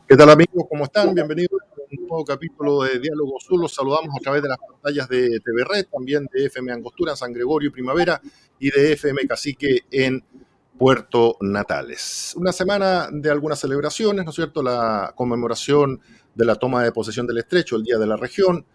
¿Qué tal amigos? ¿Cómo están? Bienvenidos a un nuevo capítulo de Diálogo Sur. Los saludamos a través de las pantallas de TV Red, también de FM Angostura, San Gregorio y Primavera y de FM Cacique en Puerto Natales. Una semana de algunas celebraciones, ¿no es cierto? La conmemoración de la toma de posesión del Estrecho, el Día de la Región.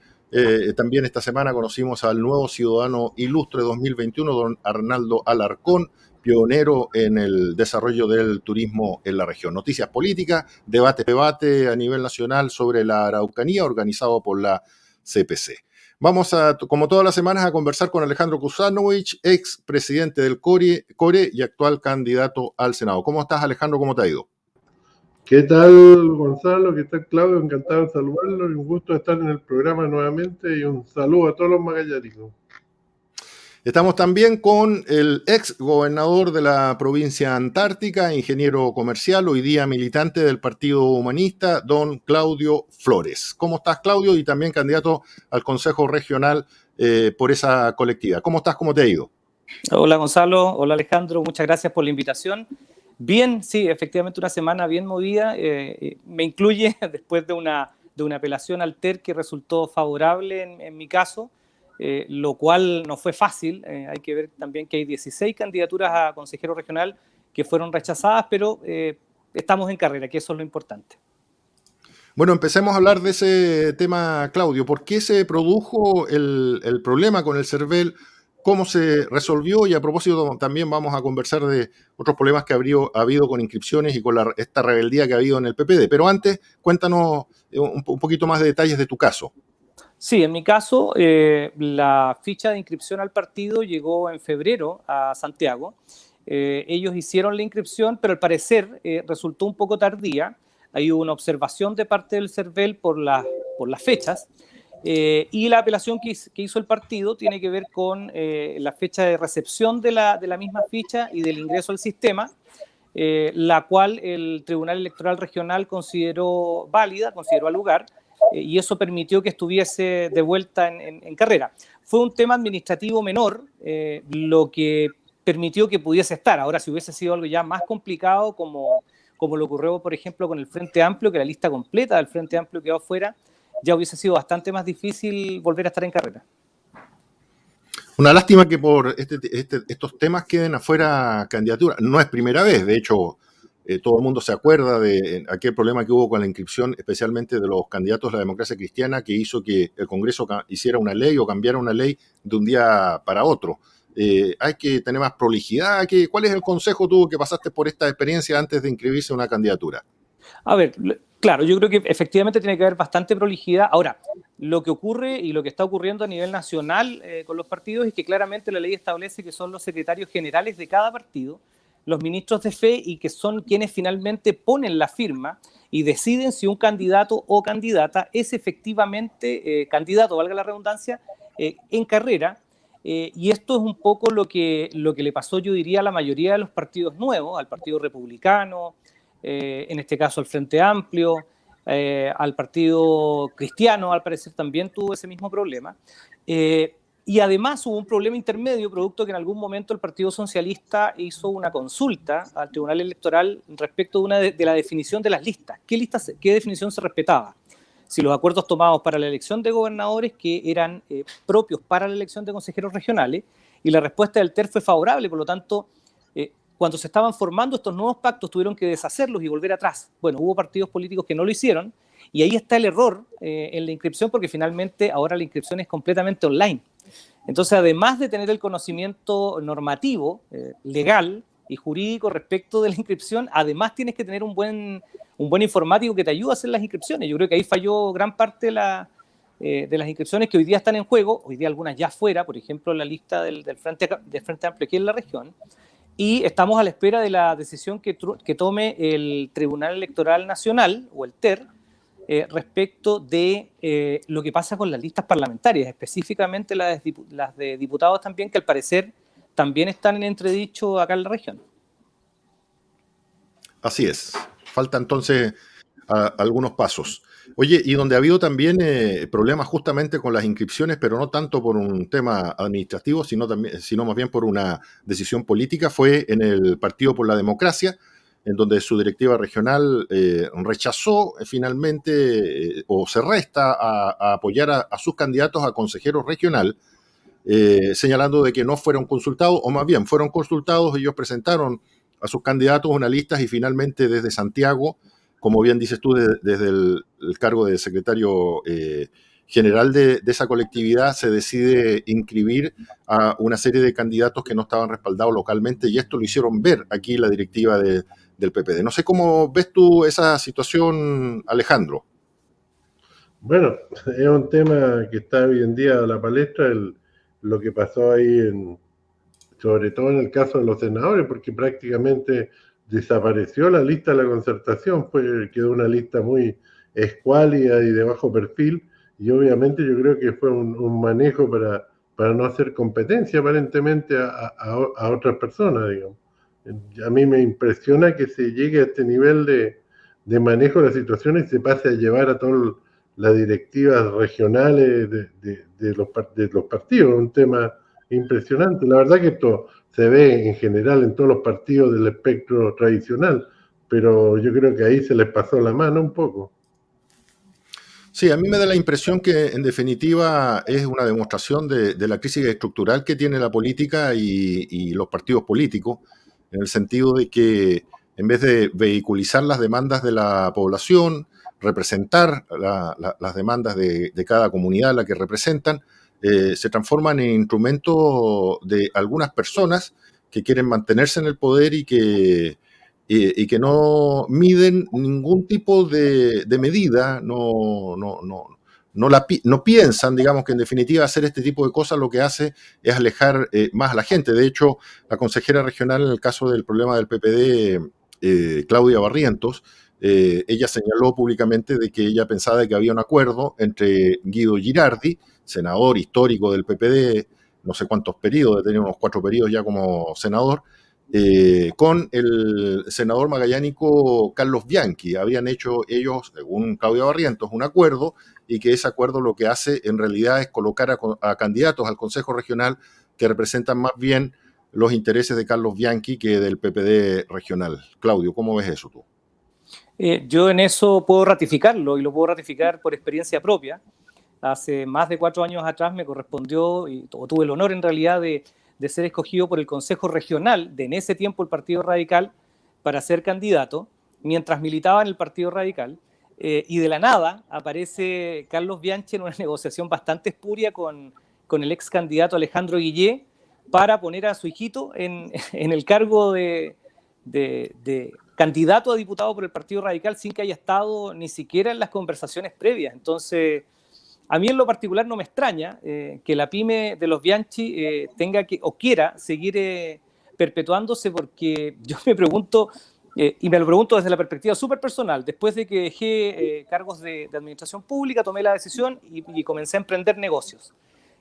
También esta semana conocimos al nuevo ciudadano ilustre 2021, don Arnaldo Alarcón, pionero en el desarrollo del turismo en la región. Noticias políticas, debate a nivel nacional sobre la Araucanía organizado por la CPC. Vamos a, como todas las semanas, a conversar con Alejandro Kuzanovich, ex presidente del CORE y actual candidato al Senado. ¿Cómo estás, Alejandro? ¿Cómo te ha ido? ¿Qué tal, Gonzalo? ¿Qué tal, Claudio? Encantado de saludarlo y un gusto estar en el programa nuevamente y un saludo a todos los magallánicos. Estamos también con el ex gobernador de la provincia antártica, ingeniero comercial, hoy día militante del Partido Humanista, don Claudio Flores. ¿Cómo estás, Claudio? Y también candidato al Consejo Regional por esa colectividad. ¿Cómo estás? ¿Cómo te ha ido? Hola, Gonzalo. Hola, Alejandro. Muchas gracias por la invitación. Bien, sí, efectivamente una semana bien movida. Me incluye después de una apelación al TER que resultó favorable en mi caso. Lo cual no fue fácil. Hay que ver también que hay 16 candidaturas a consejero regional que fueron rechazadas, pero estamos en carrera, que eso es lo importante. Bueno, empecemos a hablar de ese tema, Claudio. ¿Por qué se produjo el problema con el CERVEL? ¿Cómo se resolvió? Y a propósito, también vamos a conversar de otros problemas que ha habido con inscripciones y con esta rebeldía que ha habido en el PPD. Pero antes, cuéntanos un poquito más de detalles de tu caso. Sí, en mi caso, la ficha de inscripción al partido llegó en febrero a Santiago. Ellos hicieron la inscripción, pero al parecer resultó un poco tardía. Hay una observación de parte del CERVEL por las fechas. Y la apelación que hizo el partido tiene que ver con la fecha de recepción de la misma ficha y del ingreso al sistema, la cual el Tribunal Electoral Regional consideró válida, consideró al lugar, y eso permitió que estuviese de vuelta en carrera. Fue un tema administrativo menor, lo que permitió que pudiese estar. Ahora, si hubiese sido algo ya más complicado, como lo ocurrió, por ejemplo, con el Frente Amplio, que la lista completa del Frente Amplio quedó fuera, ya hubiese sido bastante más difícil volver a estar en carrera. Una lástima que por estos temas queden afuera candidaturas. No es primera vez, de hecho, todo el mundo se acuerda de aquel problema que hubo con la inscripción, especialmente de los candidatos de la democracia cristiana, que hizo que el Congreso hiciera una ley o cambiara una ley de un día para otro. Hay que tener más prolijidad. ¿Cuál es el consejo tú que pasaste por esta experiencia antes de inscribirse en una candidatura? A ver, claro, yo creo que efectivamente tiene que haber bastante prolijidad. Ahora, lo que ocurre y lo que está ocurriendo a nivel nacional con los partidos es que claramente la ley establece que son los secretarios generales de cada partido, los ministros de fe, y que son quienes finalmente ponen la firma y deciden si un candidato o candidata es efectivamente candidato, valga la redundancia, en carrera. Y esto es un poco lo que le pasó, yo diría, a la mayoría de los partidos nuevos, al Partido Republicano, en este caso al Frente Amplio, al Partido Cristiano, al parecer también tuvo ese mismo problema. Y además hubo un problema intermedio, producto que en algún momento el Partido Socialista hizo una consulta al Tribunal Electoral respecto de la definición de las listas. ¿Qué definición se respetaba? Si los acuerdos tomados para la elección de gobernadores que eran propios para la elección de consejeros regionales, y la respuesta del TER fue favorable. Por lo tanto, cuando se estaban formando estos nuevos pactos tuvieron que deshacerlos y volver atrás. Bueno, hubo partidos políticos que no lo hicieron, y ahí está el error en la inscripción, porque finalmente ahora la inscripción es completamente online. Entonces, además de tener el conocimiento normativo, legal y jurídico respecto de la inscripción, además tienes que tener un buen informático que te ayude a hacer las inscripciones. Yo creo que ahí falló gran parte de las inscripciones que hoy día están en juego, hoy día algunas ya fuera, por ejemplo, la lista del Frente Amplio aquí en la región, y estamos a la espera de la decisión que tome el Tribunal Electoral Nacional, o el TER, respecto de lo que pasa con las listas parlamentarias, específicamente las de diputados también, que al parecer también están en entredicho acá en la región. Así es. Falta entonces algunos pasos. Oye, y donde ha habido también problemas justamente con las inscripciones, pero no tanto por un tema administrativo, sino más bien por una decisión política, fue en el Partido por la Democracia, en donde su directiva regional rechazó finalmente o se resta a apoyar a sus candidatos a consejero regional, señalando de que no fueron consultados, o más bien fueron consultados. Ellos presentaron a sus candidatos una lista y finalmente desde Santiago, como bien dices tú, desde el cargo de secretario general de esa colectividad, se decide inscribir a una serie de candidatos que no estaban respaldados localmente, y esto lo hicieron ver aquí la directiva del PPD. No sé cómo ves tú esa situación, Alejandro. Bueno, es un tema que está hoy en día a la palestra, lo que pasó ahí, sobre todo en el caso de los senadores, porque prácticamente desapareció la lista de la concertación, quedó una lista muy escuálida y de bajo perfil, y obviamente yo creo que fue un manejo para no hacer competencia aparentemente a otras personas, digamos. A mí me impresiona que se llegue a este nivel de manejo de la situación y se pase a llevar a todas las directivas regionales de los partidos, un tema impresionante. La verdad que esto se ve en general en todos los partidos del espectro tradicional, pero yo creo que ahí se les pasó la mano un poco. Sí, a mí me da la impresión que en definitiva es una demostración de la crisis estructural que tiene la política y los partidos políticos, en el sentido de que en vez de vehiculizar las demandas de la población, representar las demandas de cada comunidad a la que representan, se transforman en instrumentos de algunas personas que quieren mantenerse en el poder y que no miden ningún tipo de medida, no piensan, digamos, que en definitiva hacer este tipo de cosas lo que hace es alejar más a la gente. De hecho, la consejera regional en el caso del problema del PPD, Claudia Barrientos, ella señaló públicamente de que ella pensaba que había un acuerdo entre Guido Girardi, senador histórico del PPD, no sé cuántos periodos, tenía unos 4 periodos ya como senador, con el senador magallánico Carlos Bianchi. Habían hecho ellos, según Claudia Barrientos, un acuerdo, y que ese acuerdo lo que hace en realidad es colocar a candidatos al Consejo Regional que representan más bien los intereses de Carlos Bianchi que del PPD regional. Claudio, ¿cómo ves eso tú? Yo en eso puedo ratificarlo, y lo puedo ratificar por experiencia propia. Hace más de 4 años atrás me correspondió, y tuve el honor en realidad de ser escogido por el Consejo Regional de en ese tiempo el Partido Radical para ser candidato, mientras militaba en el Partido Radical, y de la nada aparece Carlos Bianchi en una negociación bastante espuria con el ex candidato Alejandro Guillé para poner a su hijito en el cargo de candidato a diputado por el Partido Radical sin que haya estado ni siquiera en las conversaciones previas. Entonces, a mí en lo particular no me extraña que la pyme de los Bianchi tenga que o quiera seguir perpetuándose, porque yo me pregunto, y me lo pregunto desde la perspectiva súper personal, después de que dejé cargos de administración pública, tomé la decisión y comencé a emprender negocios.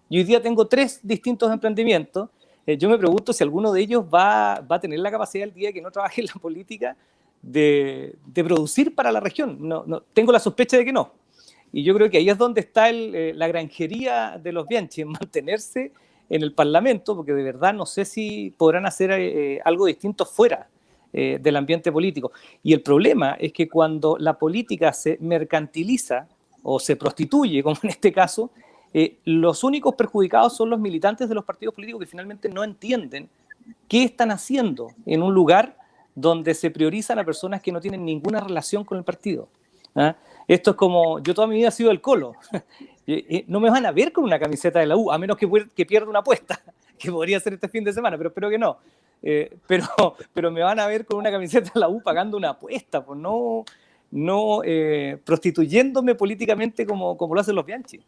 Y hoy día tengo 3 distintos emprendimientos. Yo me pregunto si alguno de ellos va a tener la capacidad el día que no trabaje en la política de producir para la región. No, tengo la sospecha de que no. Y yo creo que ahí es donde está la granjería de los Bianchi, en mantenerse en el Parlamento, porque de verdad no sé si podrán hacer algo distinto fuera del ambiente político. Y el problema es que cuando la política se mercantiliza o se prostituye, como en este caso, los únicos perjudicados son los militantes de los partidos políticos, que finalmente no entienden qué están haciendo en un lugar donde se priorizan a personas que no tienen ninguna relación con el partido. ¿Ah? Esto es como, yo toda mi vida he sido del Colo. No me van a ver con una camiseta de la U, a menos que pierda una apuesta, que podría ser este fin de semana, pero espero que no. Pero me van a ver con una camiseta de la U pagando una apuesta, pues no prostituyéndome políticamente como lo hacen los Bianchi.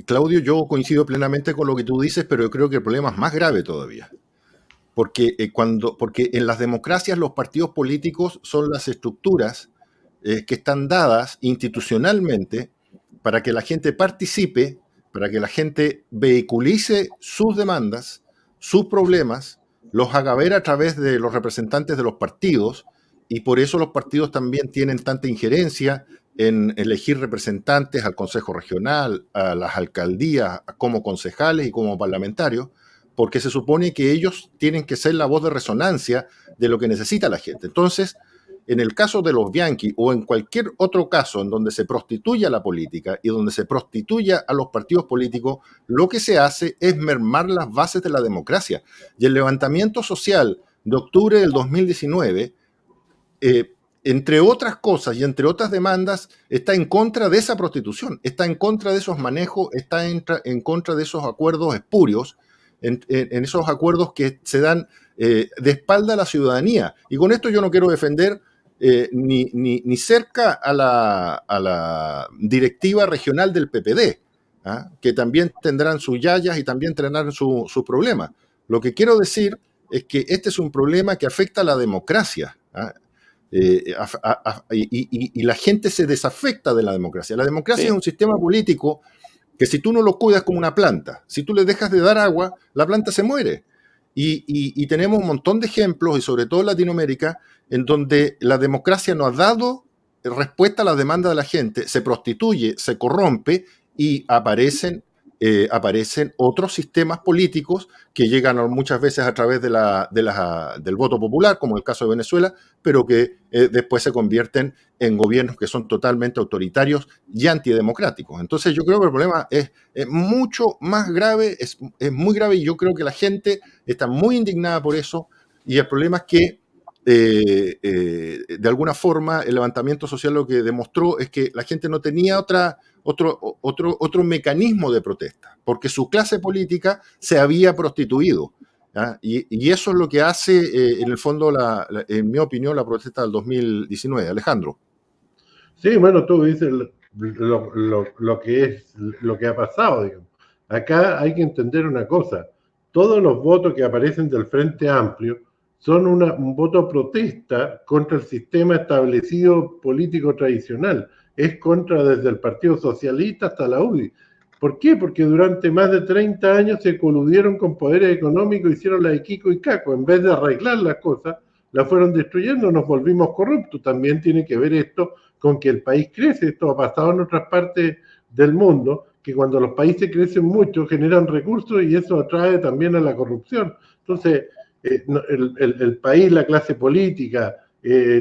Claudio, yo coincido plenamente con lo que tú dices, pero yo creo que el problema es más grave todavía. Porque en las democracias los partidos políticos son las estructuras que están dadas institucionalmente para que la gente participe, para que la gente vehiculice sus demandas, sus problemas, los haga ver a través de los representantes de los partidos, y por eso los partidos también tienen tanta injerencia en elegir representantes al Consejo Regional, a las alcaldías, como concejales y como parlamentarios, porque se supone que ellos tienen que ser la voz de resonancia de lo que necesita la gente. Entonces, en el caso de los Bianchi o en cualquier otro caso en donde se prostituya la política y donde se prostituya a los partidos políticos, lo que se hace es mermar las bases de la democracia. Y el levantamiento social de octubre del 2019, entre otras cosas y entre otras demandas, está en contra de esa prostitución, está en contra de esos manejos, está en contra de esos acuerdos espurios, en esos acuerdos que se dan de espalda a la ciudadanía. Y con esto yo no quiero defender ni cerca a la directiva regional del PPD, que también tendrán sus yayas y también tendrán sus problemas. Lo que quiero decir es que este es un problema que afecta a la democracia, y la gente se desafecta de la democracia. La democracia es un sistema político que si tú no lo cuidas como una planta, si tú le dejas de dar agua, la planta se muere. Y tenemos un montón de ejemplos, y sobre todo en Latinoamérica, en donde la democracia no ha dado respuesta a las demandas de la gente, se prostituye, se corrompe y aparecen otros sistemas políticos que llegan muchas veces a través del voto popular, como el caso de Venezuela, pero que después se convierten en gobiernos que son totalmente autoritarios y antidemocráticos. Entonces yo creo que el problema es mucho más grave, es muy grave, y yo creo que la gente está muy indignada por eso, y el problema es que de alguna forma el levantamiento social lo que demostró es que la gente no tenía otro mecanismo de protesta, porque su clase política se había prostituido. Y eso es lo que hace, en el fondo, en mi opinión, la protesta del 2019. Alejandro. Sí, bueno, tú dices lo que ha pasado, digamos. Acá hay que entender una cosa: todos los votos que aparecen del Frente Amplio son un voto protesta contra el sistema establecido político tradicional. Es contra desde el Partido Socialista hasta la UDI. ¿Por qué? Porque durante más de 30 años se coludieron con poderes económicos, hicieron la de Kiko y Caco. En vez de arreglar las cosas, las fueron destruyendo, nos volvimos corruptos. También tiene que ver esto con que el país crece. Esto ha pasado en otras partes del mundo, que cuando los países crecen mucho generan recursos y eso atrae también a la corrupción. Entonces, el país, la clase política,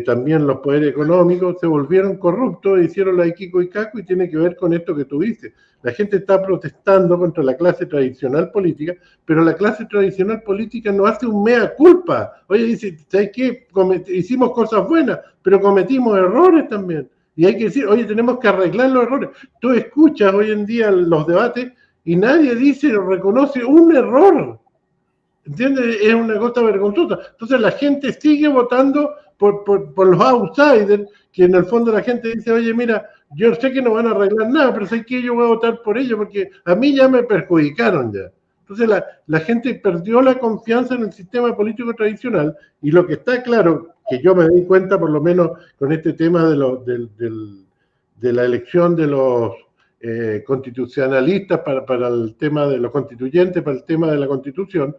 también los poderes económicos se volvieron corruptos, hicieron la de Kiko y Caco, y tiene que ver con esto que tú dices. La gente está protestando contra la clase tradicional política, pero la clase tradicional política no hace un mea culpa. Oye, dice, ¿sabes qué? Hicimos cosas buenas, pero cometimos errores también. Y hay que decir, oye, tenemos que arreglar los errores. Tú escuchas hoy en día los debates y nadie dice o reconoce un error. ¿Entiendes? Es una cosa vergonzosa. Entonces la gente sigue votando por los outsiders, que en el fondo la gente dice, oye, mira, yo sé que no van a arreglar nada, pero sé que yo voy a votar por ellos porque a mí ya me perjudicaron ya. Entonces la gente perdió la confianza en el sistema político tradicional, y lo que está claro, que yo me di cuenta por lo menos con este tema de la elección de los constitucionalistas para el tema de los constituyentes, para el tema de la Constitución,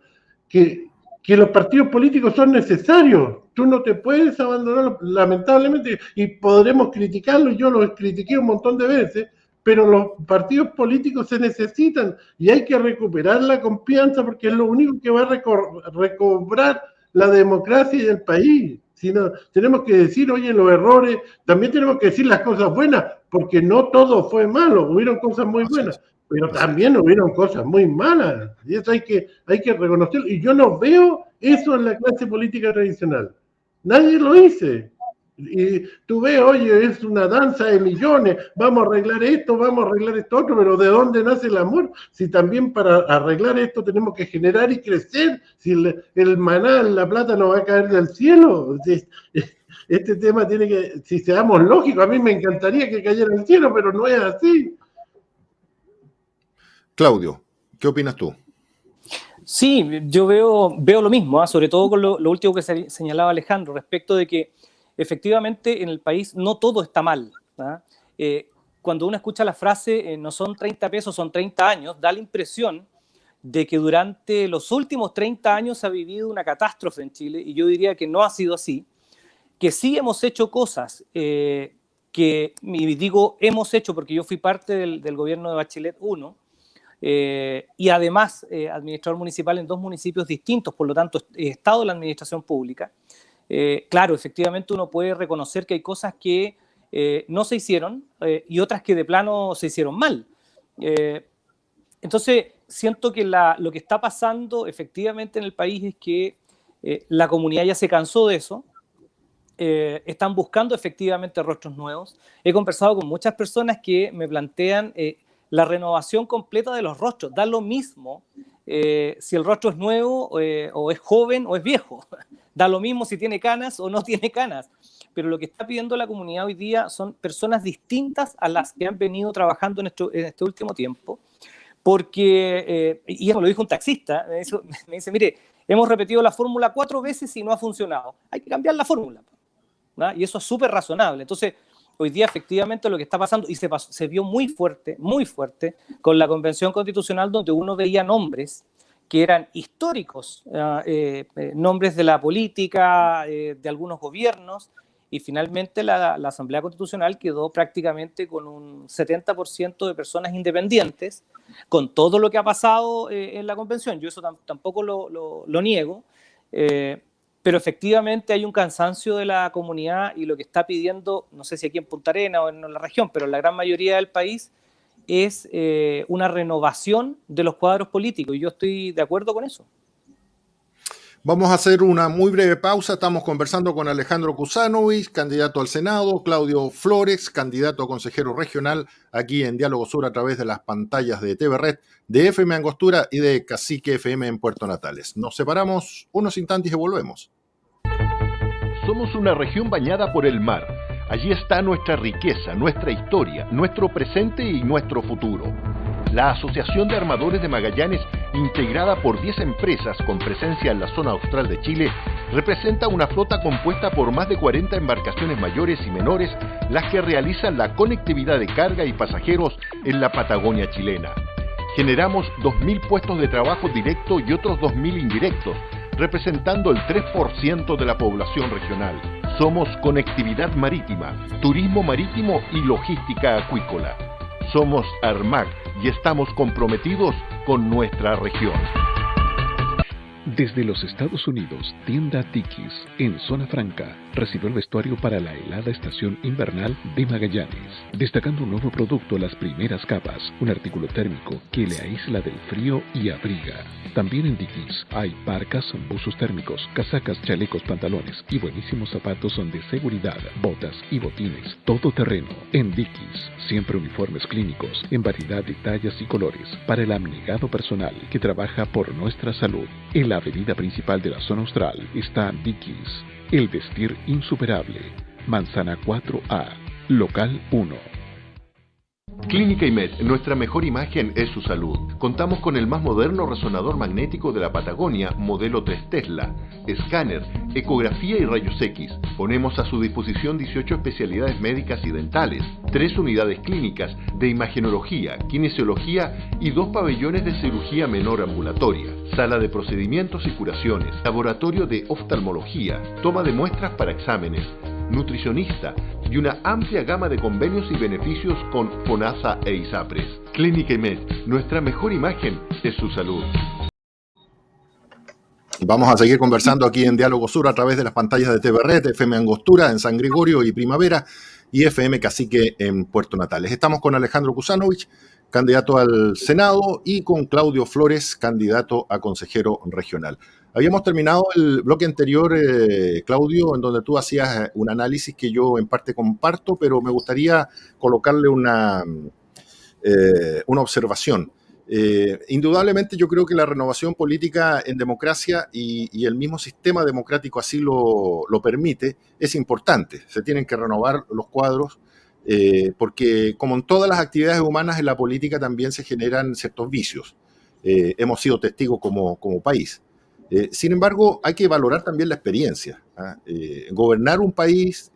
que los partidos políticos son necesarios. Tú no te puedes abandonar, lamentablemente, y podremos criticarlo, yo los critiqué un montón de veces, pero los partidos políticos se necesitan y hay que recuperar la confianza, porque es lo único que va a recobrar la democracia y el país. Si no, tenemos que decir, oye, los errores, también tenemos que decir las cosas buenas, porque no todo fue malo, hubieron cosas muy buenas. Pero también hubieron cosas muy malas, y eso hay que reconocerlo. Y yo no veo eso en la clase política tradicional. Nadie lo dice. Y tú ves, oye, es una danza de millones, vamos a arreglar esto otro, pero ¿de dónde nace el amor? Si también para arreglar esto tenemos que generar y crecer, si el maná, la plata no va a caer del cielo. Este tema tiene que, si seamos lógicos, a mí me encantaría que cayera del cielo, pero no es así. Claudio, ¿qué opinas tú? Sí, yo veo lo mismo, sobre todo con lo último que señalaba Alejandro, respecto de que efectivamente en el país no todo está mal. Cuando uno escucha la frase no son 30 pesos, son 30 años, da la impresión de que durante los últimos 30 años se ha vivido una catástrofe en Chile, y yo diría que no ha sido así, que sí hemos hecho cosas y digo hemos hecho porque yo fui parte del gobierno de Bachelet 1, y además administrador municipal en 2 municipios distintos, por lo tanto he estado en la administración pública. Claro, efectivamente uno puede reconocer que hay cosas que no se hicieron y otras que de plano se hicieron mal. Entonces, siento que lo que está pasando efectivamente en el país es que la comunidad ya se cansó de eso, están buscando efectivamente rostros nuevos. He conversado con muchas personas que me plantean la renovación completa de los rostros. Da lo mismo si el rostro es nuevo o es joven o es viejo. Da lo mismo si tiene canas o no tiene canas. Pero lo que está pidiendo la comunidad hoy día son personas distintas a las que han venido trabajando en este último tiempo. Porque, y eso lo dijo un taxista, me dice, mire, hemos repetido la fórmula 4 veces y no ha funcionado. Hay que cambiar la fórmula, ¿no? Y eso es súper razonable. Entonces, hoy día efectivamente lo que está pasando, y se vio muy fuerte, con la Convención Constitucional, donde uno veía nombres que eran históricos, nombres de la política, de algunos gobiernos, y finalmente la Asamblea Constitucional quedó prácticamente con un 70% de personas independientes, con todo lo que ha pasado en la convención. Yo eso tampoco lo niego, pero efectivamente hay un cansancio de la comunidad y lo que está pidiendo, no sé si aquí en Punta Arenas o en la región, pero en la gran mayoría del país, es una renovación de los cuadros políticos, y yo estoy de acuerdo con eso. Vamos a hacer una muy breve pausa. Estamos conversando con Alejandro Kusanovich, candidato al Senado, Claudio Flores, candidato a consejero regional, aquí en Diálogo Sur a través de las pantallas de TV Red, de FM Angostura y de Cacique FM en Puerto Natales. Nos separamos unos instantes y volvemos. Somos una región bañada por el mar. Allí está nuestra riqueza, nuestra historia, nuestro presente y nuestro futuro. La Asociación de Armadores de Magallanes, integrada por 10 empresas con presencia en la zona austral de Chile, representa una flota compuesta por más de 40 embarcaciones mayores y menores, las que realizan la conectividad de carga y pasajeros en la Patagonia chilena. Generamos 2.000 puestos de trabajo directo y otros 2.000 indirectos, representando el 3% de la población regional. Somos conectividad marítima, turismo marítimo y logística acuícola. Somos Armac y estamos comprometidos con nuestra región. Desde los Estados Unidos, tienda Tikis, en Zona Franca, recibió el vestuario para la helada estación invernal de Magallanes, destacando un nuevo producto, las primeras capas, un artículo térmico que le aísla del frío y abriga. También en Tikis hay parcas, buzos térmicos, casacas, chalecos, pantalones y buenísimos zapatos de seguridad, botas y botines, todo terreno. En Tikis, siempre uniformes clínicos, en variedad de tallas y colores, para el abnegado personal que trabaja por nuestra salud. En la avenida principal de la zona austral está Dickies, el vestir insuperable, Manzana 4A, local 1. Clínica IMED, nuestra mejor imagen es su salud. Contamos con el más moderno resonador magnético de la Patagonia, modelo 3 Tesla, escáner, ecografía y rayos X. Ponemos a su disposición 18 especialidades médicas y dentales, 3 unidades clínicas de imagenología, kinesiología y 2 pabellones de cirugía menor ambulatoria, sala de procedimientos y curaciones, laboratorio de oftalmología, toma de muestras para exámenes, nutricionista y una amplia gama de convenios y beneficios con FONASA e ISAPRES. Clínica IMED, nuestra mejor imagen es su salud. Vamos a seguir conversando aquí en Diálogo Sur a través de las pantallas de TV Red, FM Angostura en San Gregorio y Primavera y FM Cacique en Puerto Natales. Estamos con Alejandro Kusanovich, candidato al Senado, y con Claudio Flores, candidato a consejero regional. Habíamos terminado el bloque anterior, Claudio, en donde tú hacías un análisis que yo en parte comparto, pero me gustaría colocarle una observación. Indudablemente yo creo que la renovación política en democracia y el mismo sistema democrático así lo permite, es importante. Se tienen que renovar los cuadros porque como en todas las actividades humanas, en la política también se generan ciertos vicios. Hemos sido testigos como país. Sin embargo, hay que valorar también la experiencia. Gobernar un país,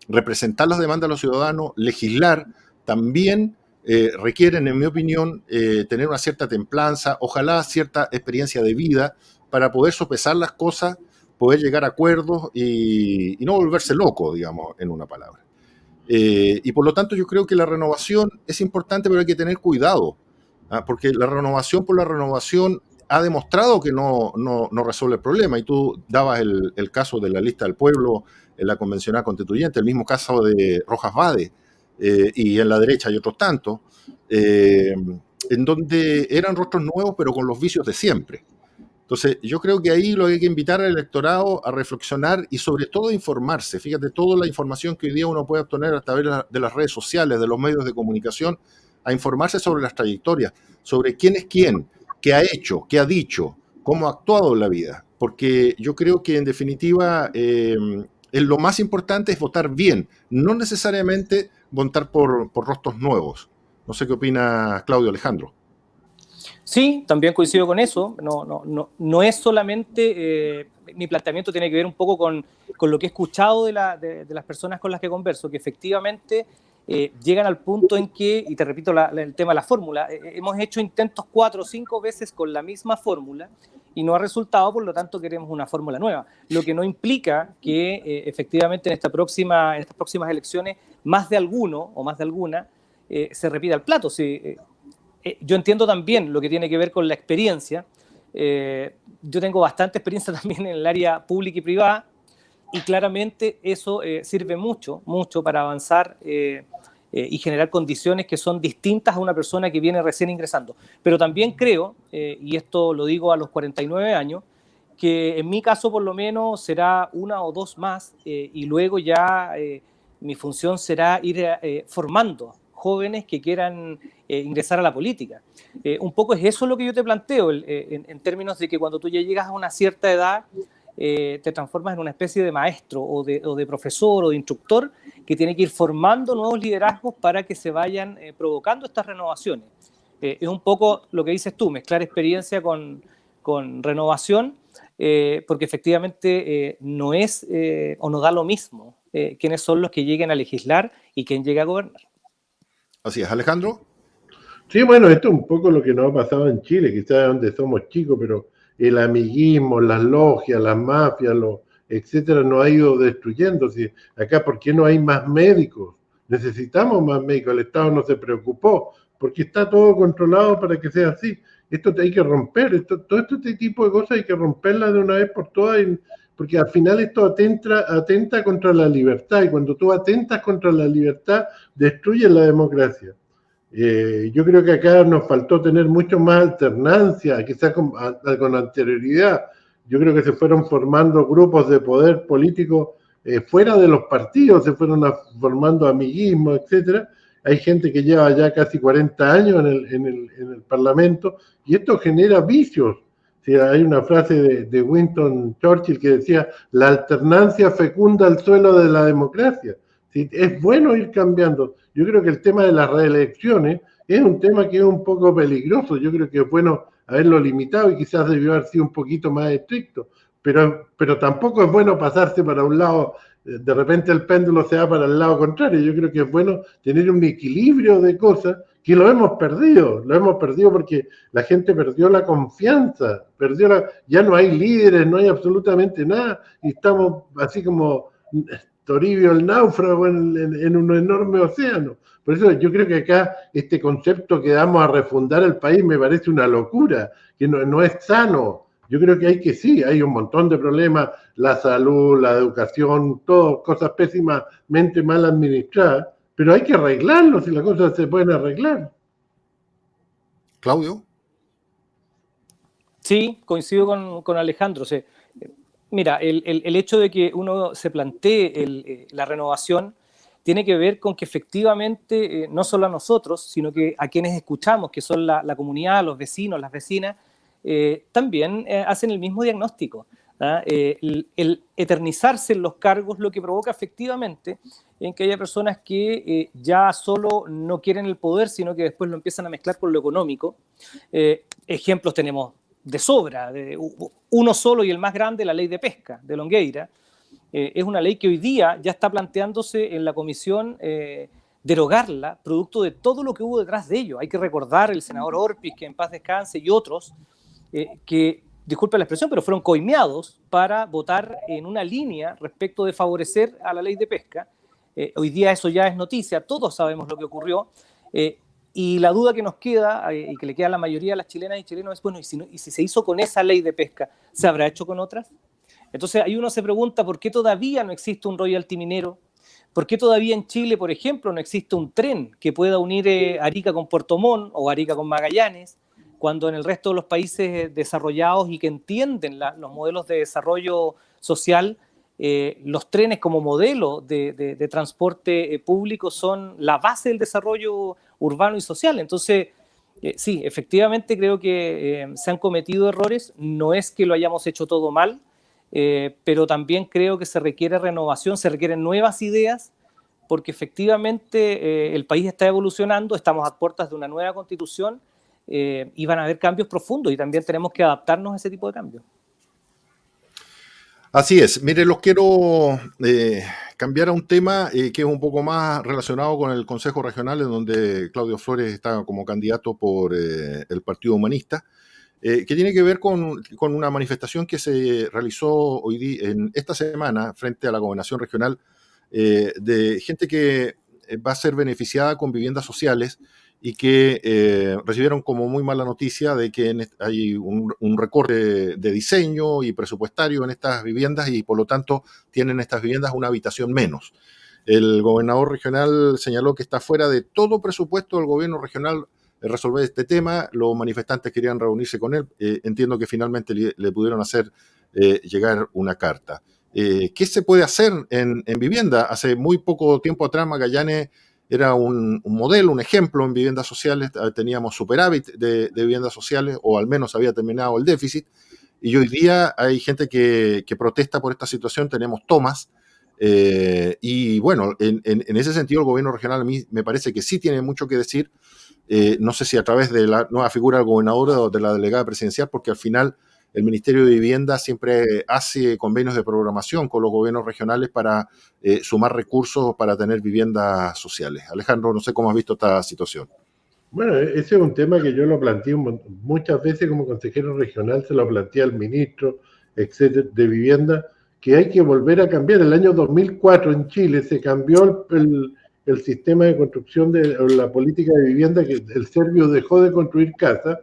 representar las demandas de los ciudadanos, legislar, también requieren, en mi opinión, tener una cierta templanza, ojalá cierta experiencia de vida para poder sopesar las cosas, poder llegar a acuerdos y no volverse loco, digamos, en una palabra. Y por lo tanto yo creo que la renovación es importante, pero hay que tener cuidado, porque la renovación por la renovación ha demostrado que no resuelve el problema. Y tú dabas el caso de la lista del pueblo en la convencional constituyente, el mismo caso de Rojas Vade, y en la derecha hay otros tantos, en donde eran rostros nuevos pero con los vicios de siempre. Entonces, yo creo que ahí lo que hay que invitar al electorado a reflexionar y sobre todo a informarse. Fíjate, toda la información que hoy día uno puede obtener a través de las redes sociales, de los medios de comunicación, a informarse sobre las trayectorias, sobre quién es quién, qué ha hecho, qué ha dicho, cómo ha actuado en la vida. Porque yo creo que en definitiva lo más importante es votar bien, no necesariamente votar por rostros nuevos. No sé qué opina Claudio Alejandro. Sí, también coincido con eso. No es solamente, mi planteamiento tiene que ver un poco con lo que he escuchado de las personas con las que converso, que efectivamente llegan al punto en que, y te repito el tema de la fórmula, hemos hecho intentos 4 o 5 veces con la misma fórmula y no ha resultado, por lo tanto queremos una fórmula nueva, lo que no implica que efectivamente en estas próximas elecciones más de alguno o más de alguna se repita el plato. Yo entiendo también lo que tiene que ver con la experiencia. Yo tengo bastante experiencia también en el área pública y privada y claramente eso sirve mucho para avanzar y generar condiciones que son distintas a una persona que viene recién ingresando. Pero también creo, y esto lo digo a los 49 años, que en mi caso por lo menos será 1 o 2 más y luego ya mi función será ir formando jóvenes que quieran ingresar a la política. Un poco es eso lo que yo te planteo, en términos de que cuando tú ya llegas a una cierta edad, te transformas en una especie de maestro o de profesor o de instructor que tiene que ir formando nuevos liderazgos para que se vayan provocando estas renovaciones. Es un poco lo que dices tú, mezclar experiencia con renovación, porque efectivamente no es o no da lo mismo quiénes son los que lleguen a legislar y quién llega a gobernar. Así es, Alejandro. Sí, bueno, esto es un poco lo que nos ha pasado en Chile, quizás donde somos chicos, pero el amiguismo, las logias, las mafias, etcétera, nos ha ido destruyendo. ¿Sí? Acá, ¿por qué no hay más médicos? Necesitamos más médicos, el Estado no se preocupó, porque está todo controlado para que sea así. Esto hay que romper, todo este tipo de cosas hay que romperlas de una vez por todas, porque al final esto atenta contra la libertad, y cuando tú atentas contra la libertad, destruyes la democracia. Yo creo que acá nos faltó tener mucho más alternancia, quizás con anterioridad. Yo creo que se fueron formando grupos de poder político fuera de los partidos, se fueron formando amiguismos, etcétera. Hay gente que lleva ya casi 40 años en el Parlamento y esto genera vicios. Sí, hay una frase de Winston Churchill que decía: la alternancia fecunda el suelo de la democracia. ¿Sí? Es bueno ir cambiando. Yo creo que el tema de las reelecciones es un tema que es un poco peligroso. Yo creo que es bueno haberlo limitado y quizás debió haber sido un poquito más estricto, pero tampoco es bueno pasarse para un lado, de repente el péndulo se va para el lado contrario. Yo creo que es bueno tener un equilibrio de cosas que lo hemos perdido porque la gente perdió la confianza, ya no hay líderes, no hay absolutamente nada y estamos así como Toribio el náufrago en un enorme océano. Por eso yo creo que acá este concepto que damos a refundar el país me parece una locura, que no es sano. Yo creo que hay un montón de problemas, la salud, la educación, todo, cosas pésimamente mal administradas, pero hay que arreglarlos y las cosas se pueden arreglar. Claudio. Sí, coincido con Alejandro. Mira, el hecho de que uno se plantee la renovación tiene que ver con que efectivamente no solo a nosotros, sino que a quienes escuchamos, que son la comunidad, los vecinos, las vecinas, también hacen el mismo diagnóstico. El eternizarse en los cargos lo que provoca efectivamente en que haya personas que ya solo no quieren el poder, sino que después lo empiezan a mezclar con lo económico. Ejemplos tenemos de sobra, uno solo y el más grande, la ley de pesca de Longueira. Es una ley que hoy día ya está planteándose en la comisión derogarla, producto de todo lo que hubo detrás de ello. Hay que recordar el senador Orpiz, que en paz descanse, y otros que, disculpe la expresión, pero fueron coimeados para votar en una línea respecto de favorecer a la ley de pesca. Hoy día eso ya es noticia, todos sabemos lo que ocurrió. Y la duda que nos queda, y que le queda a la mayoría de las chilenas y chilenos, es, bueno, ¿y si se hizo con esa ley de pesca, se habrá hecho con otras? Entonces ahí uno se pregunta por qué todavía no existe un royalty minero, por qué todavía en Chile, por ejemplo, no existe un tren que pueda unir Arica con Puerto Montt o Arica con Magallanes, cuando en el resto de los países desarrollados y que entienden los modelos de desarrollo social, los trenes como modelo de transporte público son la base del desarrollo urbano y social. Entonces, sí, efectivamente creo que se han cometido errores, no es que lo hayamos hecho todo mal, pero también creo que se requiere renovación, se requieren nuevas ideas, porque efectivamente el país está evolucionando, estamos a puertas de una nueva constitución y van a haber cambios profundos y también tenemos que adaptarnos a ese tipo de cambios. Así es. Mire, los quiero cambiar a un tema que es un poco más relacionado con el Consejo Regional, en donde Claudio Flores está como candidato por el Partido Humanista, que tiene que ver con una manifestación que se realizó en esta semana frente a la Gobernación Regional de gente que va a ser beneficiada con viviendas sociales y que recibieron como muy mala noticia de que hay un recorte de diseño y presupuestario en estas viviendas y por lo tanto tienen estas viviendas una habitación menos. El gobernador regional señaló que está fuera de todo presupuesto del gobierno regional resolver este tema. Los manifestantes querían reunirse con él. Entiendo que finalmente le pudieron hacer llegar una carta. ¿Qué se puede hacer en vivienda? Hace muy poco tiempo atrás Magallanes era un modelo, un ejemplo en viviendas sociales. Teníamos superávit de viviendas sociales, o al menos había terminado el déficit, y hoy día hay gente que protesta por esta situación. Tenemos tomas, y bueno, en ese sentido el gobierno regional a mí me parece que sí tiene mucho que decir, no sé si a través de la nueva figura del gobernador o de la delegada presidencial, porque al final el Ministerio de Vivienda siempre hace convenios de programación con los gobiernos regionales para sumar recursos para tener viviendas sociales. Alejandro, no sé cómo has visto esta situación. Bueno, ese es un tema que yo lo planteé muchas veces como consejero regional, se lo planteé al ministro, etcétera, de Vivienda, que hay que volver a cambiar. El año 2004 en Chile se cambió el sistema de construcción o la política de vivienda, que el Servio dejó de construir casas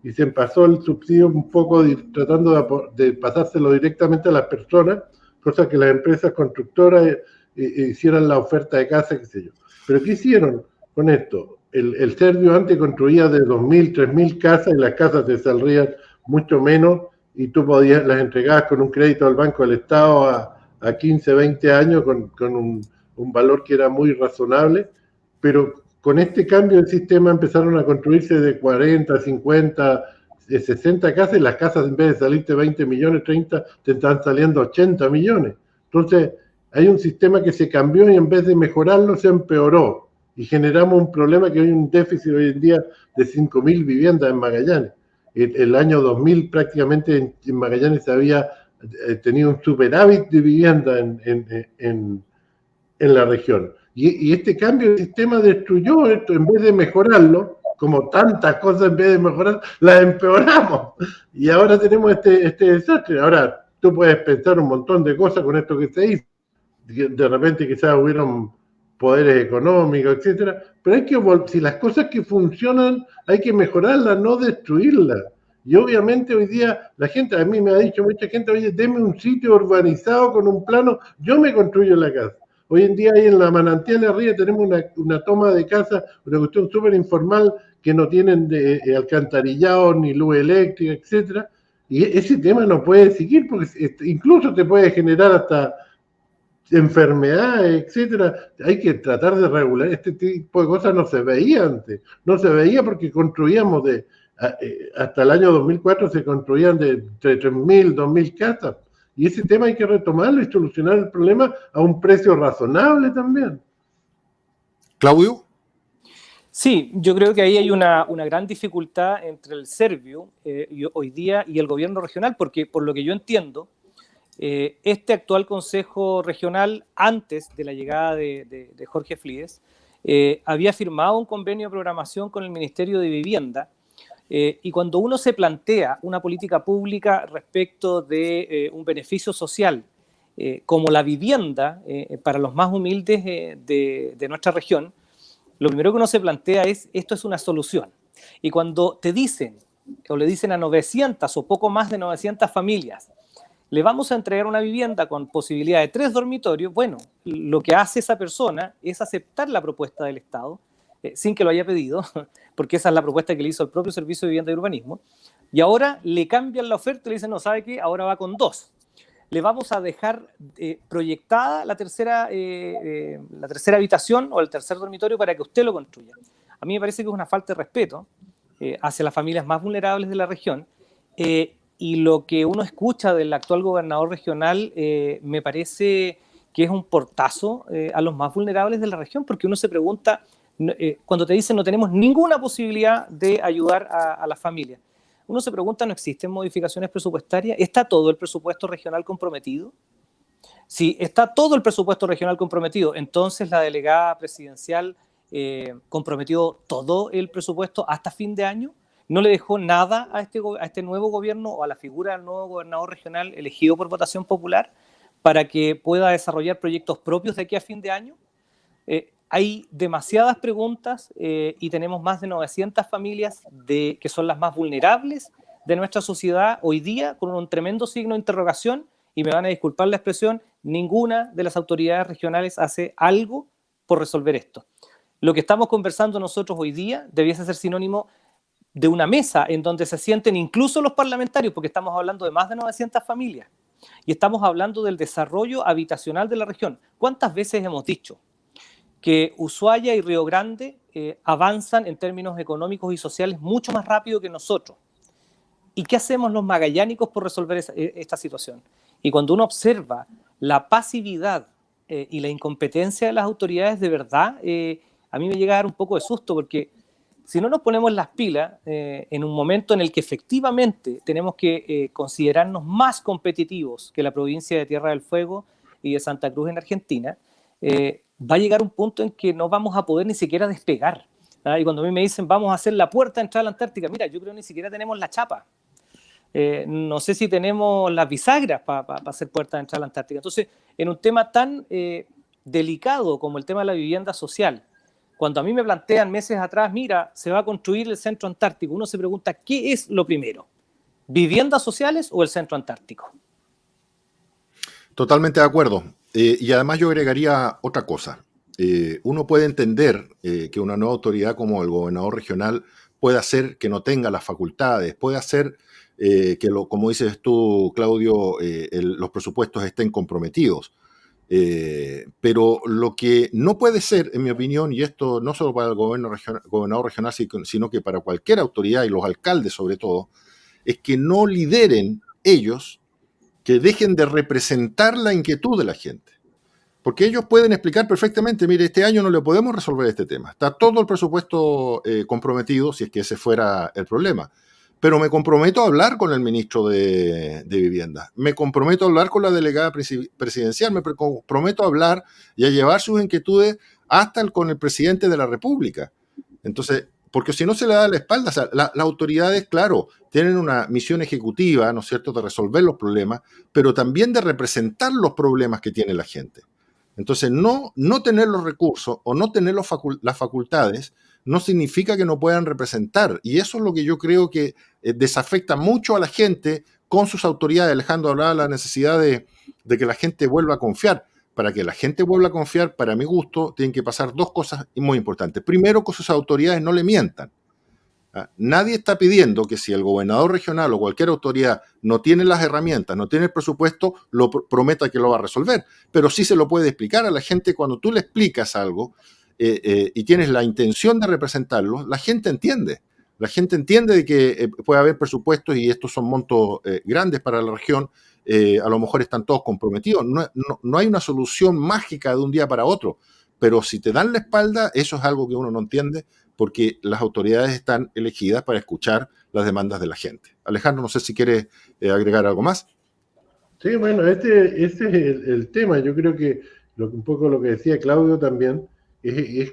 y se pasó el subsidio un poco tratando de pasárselo directamente a las personas, cosa que las empresas constructoras hicieran la oferta de casa, qué sé yo. Pero ¿qué hicieron con esto? El Servio antes construía de 2.000, 3.000 casas y las casas te saldrían mucho menos y tú las entregabas con un crédito al Banco del Estado a 15, 20 años con un valor que era muy razonable, pero con este cambio del sistema empezaron a construirse de 40, 50, 60 casas y las casas en vez de salirte 20 millones, 30, te están saliendo 80 millones. Entonces hay un sistema que se cambió y en vez de mejorarlo se empeoró y generamos un problema que hay un déficit hoy en día de 5.000 viviendas en Magallanes. El año 2000 prácticamente en Magallanes se había tenido un superávit de vivienda en la región. Y este cambio de sistema destruyó esto, en vez de mejorarlo, como tantas cosas en vez de mejorar, las empeoramos. Y ahora tenemos este desastre. Ahora tú puedes pensar un montón de cosas con esto que se hizo. De repente quizás hubieron poderes económicos, etcétera, pero hay que si las cosas que funcionan hay que mejorarlas, no destruirlas. Y obviamente hoy día la gente, a mí me ha dicho mucha gente, oye, deme un sitio urbanizado con un plano, yo me construyo la casa. Hoy en día ahí en la Manantial arriba tenemos una toma de casa, una cuestión súper informal, que no tienen alcantarillado ni luz eléctrica, etcétera, y ese tema no puede seguir porque incluso te puede generar hasta enfermedades, etcétera. Hay que tratar de regular. Este tipo de cosas no se veía antes. No se veía porque construíamos hasta el año 2004 se construían de 3.000, 2.000 casas. Y ese tema hay que retomarlo y solucionar el problema a un precio razonable también. Claudio. Sí, yo creo que ahí hay una gran dificultad entre el Servio hoy día y el gobierno regional, porque por lo que yo entiendo, este actual Consejo Regional, antes de la llegada de Jorge Flíes, había firmado un convenio de programación con el Ministerio de Vivienda, y cuando uno se plantea una política pública respecto de un beneficio social, como la vivienda para los más humildes de nuestra región, lo primero que uno se plantea es, esto es una solución. Y cuando te dicen, o le dicen a 900 o poco más de 900 familias, le vamos a entregar una vivienda con posibilidad de 3 dormitorios, bueno, lo que hace esa persona es aceptar la propuesta del Estado, sin que lo haya pedido, porque esa es la propuesta que le hizo el propio Servicio de Vivienda y Urbanismo, y ahora le cambian la oferta y le dicen, no, ¿sabe qué? Ahora va con 2. Le vamos a dejar proyectada la tercera habitación o el tercer dormitorio para que usted lo construya. A mí me parece que es una falta de respeto hacia las familias más vulnerables de la región, y lo que uno escucha del actual gobernador regional me parece que es un portazo a los más vulnerables de la región, porque uno se pregunta, cuando te dicen no tenemos ninguna posibilidad de ayudar a las familias, uno se pregunta, ¿no existen modificaciones presupuestarias? ¿Está todo el presupuesto regional comprometido? Si está todo el presupuesto regional comprometido, entonces la delegada presidencial comprometió todo el presupuesto hasta fin de año. No le dejó nada a este nuevo gobierno o a la figura del nuevo gobernador regional elegido por votación popular para que pueda desarrollar proyectos propios de aquí a fin de año. Hay demasiadas preguntas y tenemos más de 900 familias que son las más vulnerables de nuestra sociedad hoy día, con un tremendo signo de interrogación, y me van a disculpar la expresión, ninguna de las autoridades regionales hace algo por resolver esto. Lo que estamos conversando nosotros hoy día debiese ser sinónimo de una mesa en donde se sienten incluso los parlamentarios, porque estamos hablando de más de 900 familias, y estamos hablando del desarrollo habitacional de la región. ¿Cuántas veces hemos dicho que Ushuaia y Río Grande avanzan en términos económicos y sociales mucho más rápido que nosotros? ¿Y qué hacemos los magallánicos por resolver esta situación? Y cuando uno observa la pasividad y la incompetencia de las autoridades, de verdad, a mí me llega a dar un poco de susto, porque si no nos ponemos las pilas en un momento en el que efectivamente tenemos que considerarnos más competitivos que la provincia de Tierra del Fuego y de Santa Cruz en Argentina, va a llegar un punto en que no vamos a poder ni siquiera despegar. Y cuando a mí me dicen vamos a hacer la puerta de entrada a la Antártica, mira, yo creo que ni siquiera tenemos la chapa. No sé si tenemos las bisagras para hacer puerta de entrada a la Antártica. Entonces, en un tema tan delicado como el tema de la vivienda social, cuando a mí me plantean meses atrás, mira, se va a construir el centro antártico, uno se pregunta, ¿qué es lo primero? ¿Viviendas sociales o el centro antártico? Totalmente de acuerdo. Y además yo agregaría otra cosa. Uno puede entender que una nueva autoridad como el gobernador regional puede hacer que no tenga las facultades, puede hacer que, como dices tú, Claudio, los presupuestos estén comprometidos. Pero lo que no puede ser, en mi opinión, y esto no solo para el gobernador regional, sino que para cualquier autoridad y los alcaldes sobre todo, es que no lideren ellos, que dejen de representar la inquietud de la gente. Porque ellos pueden explicar perfectamente, mire, este año no le podemos resolver este tema. Está todo el presupuesto comprometido, si es que ese fuera el problema. Pero me comprometo a hablar con el ministro de Vivienda. Me comprometo a hablar con la delegada presidencial. Me comprometo a hablar y a llevar sus inquietudes hasta con el presidente de la República. Entonces, porque si no se le da la espalda, o sea, las autoridades, claro, tienen una misión ejecutiva, ¿no es cierto?, de resolver los problemas, pero también de representar los problemas que tiene la gente. Entonces, no tener los recursos o no tener las facultades no significa que no puedan representar. Y eso es lo que yo creo que desafecta mucho a la gente con sus autoridades. Alejandro hablaba de la necesidad de que la gente vuelva a confiar. Para que la gente vuelva a confiar, para mi gusto, tienen que pasar dos cosas muy importantes. Primero, que sus autoridades no le mientan. Nadie está pidiendo que si el gobernador regional o cualquier autoridad no tiene las herramientas, no tiene el presupuesto, lo prometa que lo va a resolver. Pero sí se lo puede explicar a la gente. Cuando tú le explicas algo y tienes la intención de representarlo, la gente entiende. La gente entiende de que puede haber presupuestos y estos son montos grandes para la región. A lo mejor están todos comprometidos. No hay una solución mágica de un día para otro. Pero si te dan la espalda, eso es algo que uno no entiende, porque las autoridades están elegidas para escuchar las demandas de la gente. Alejandro, no sé si quieres agregar algo más. Sí, bueno, este es el tema. Yo creo que un poco lo que decía Claudio también,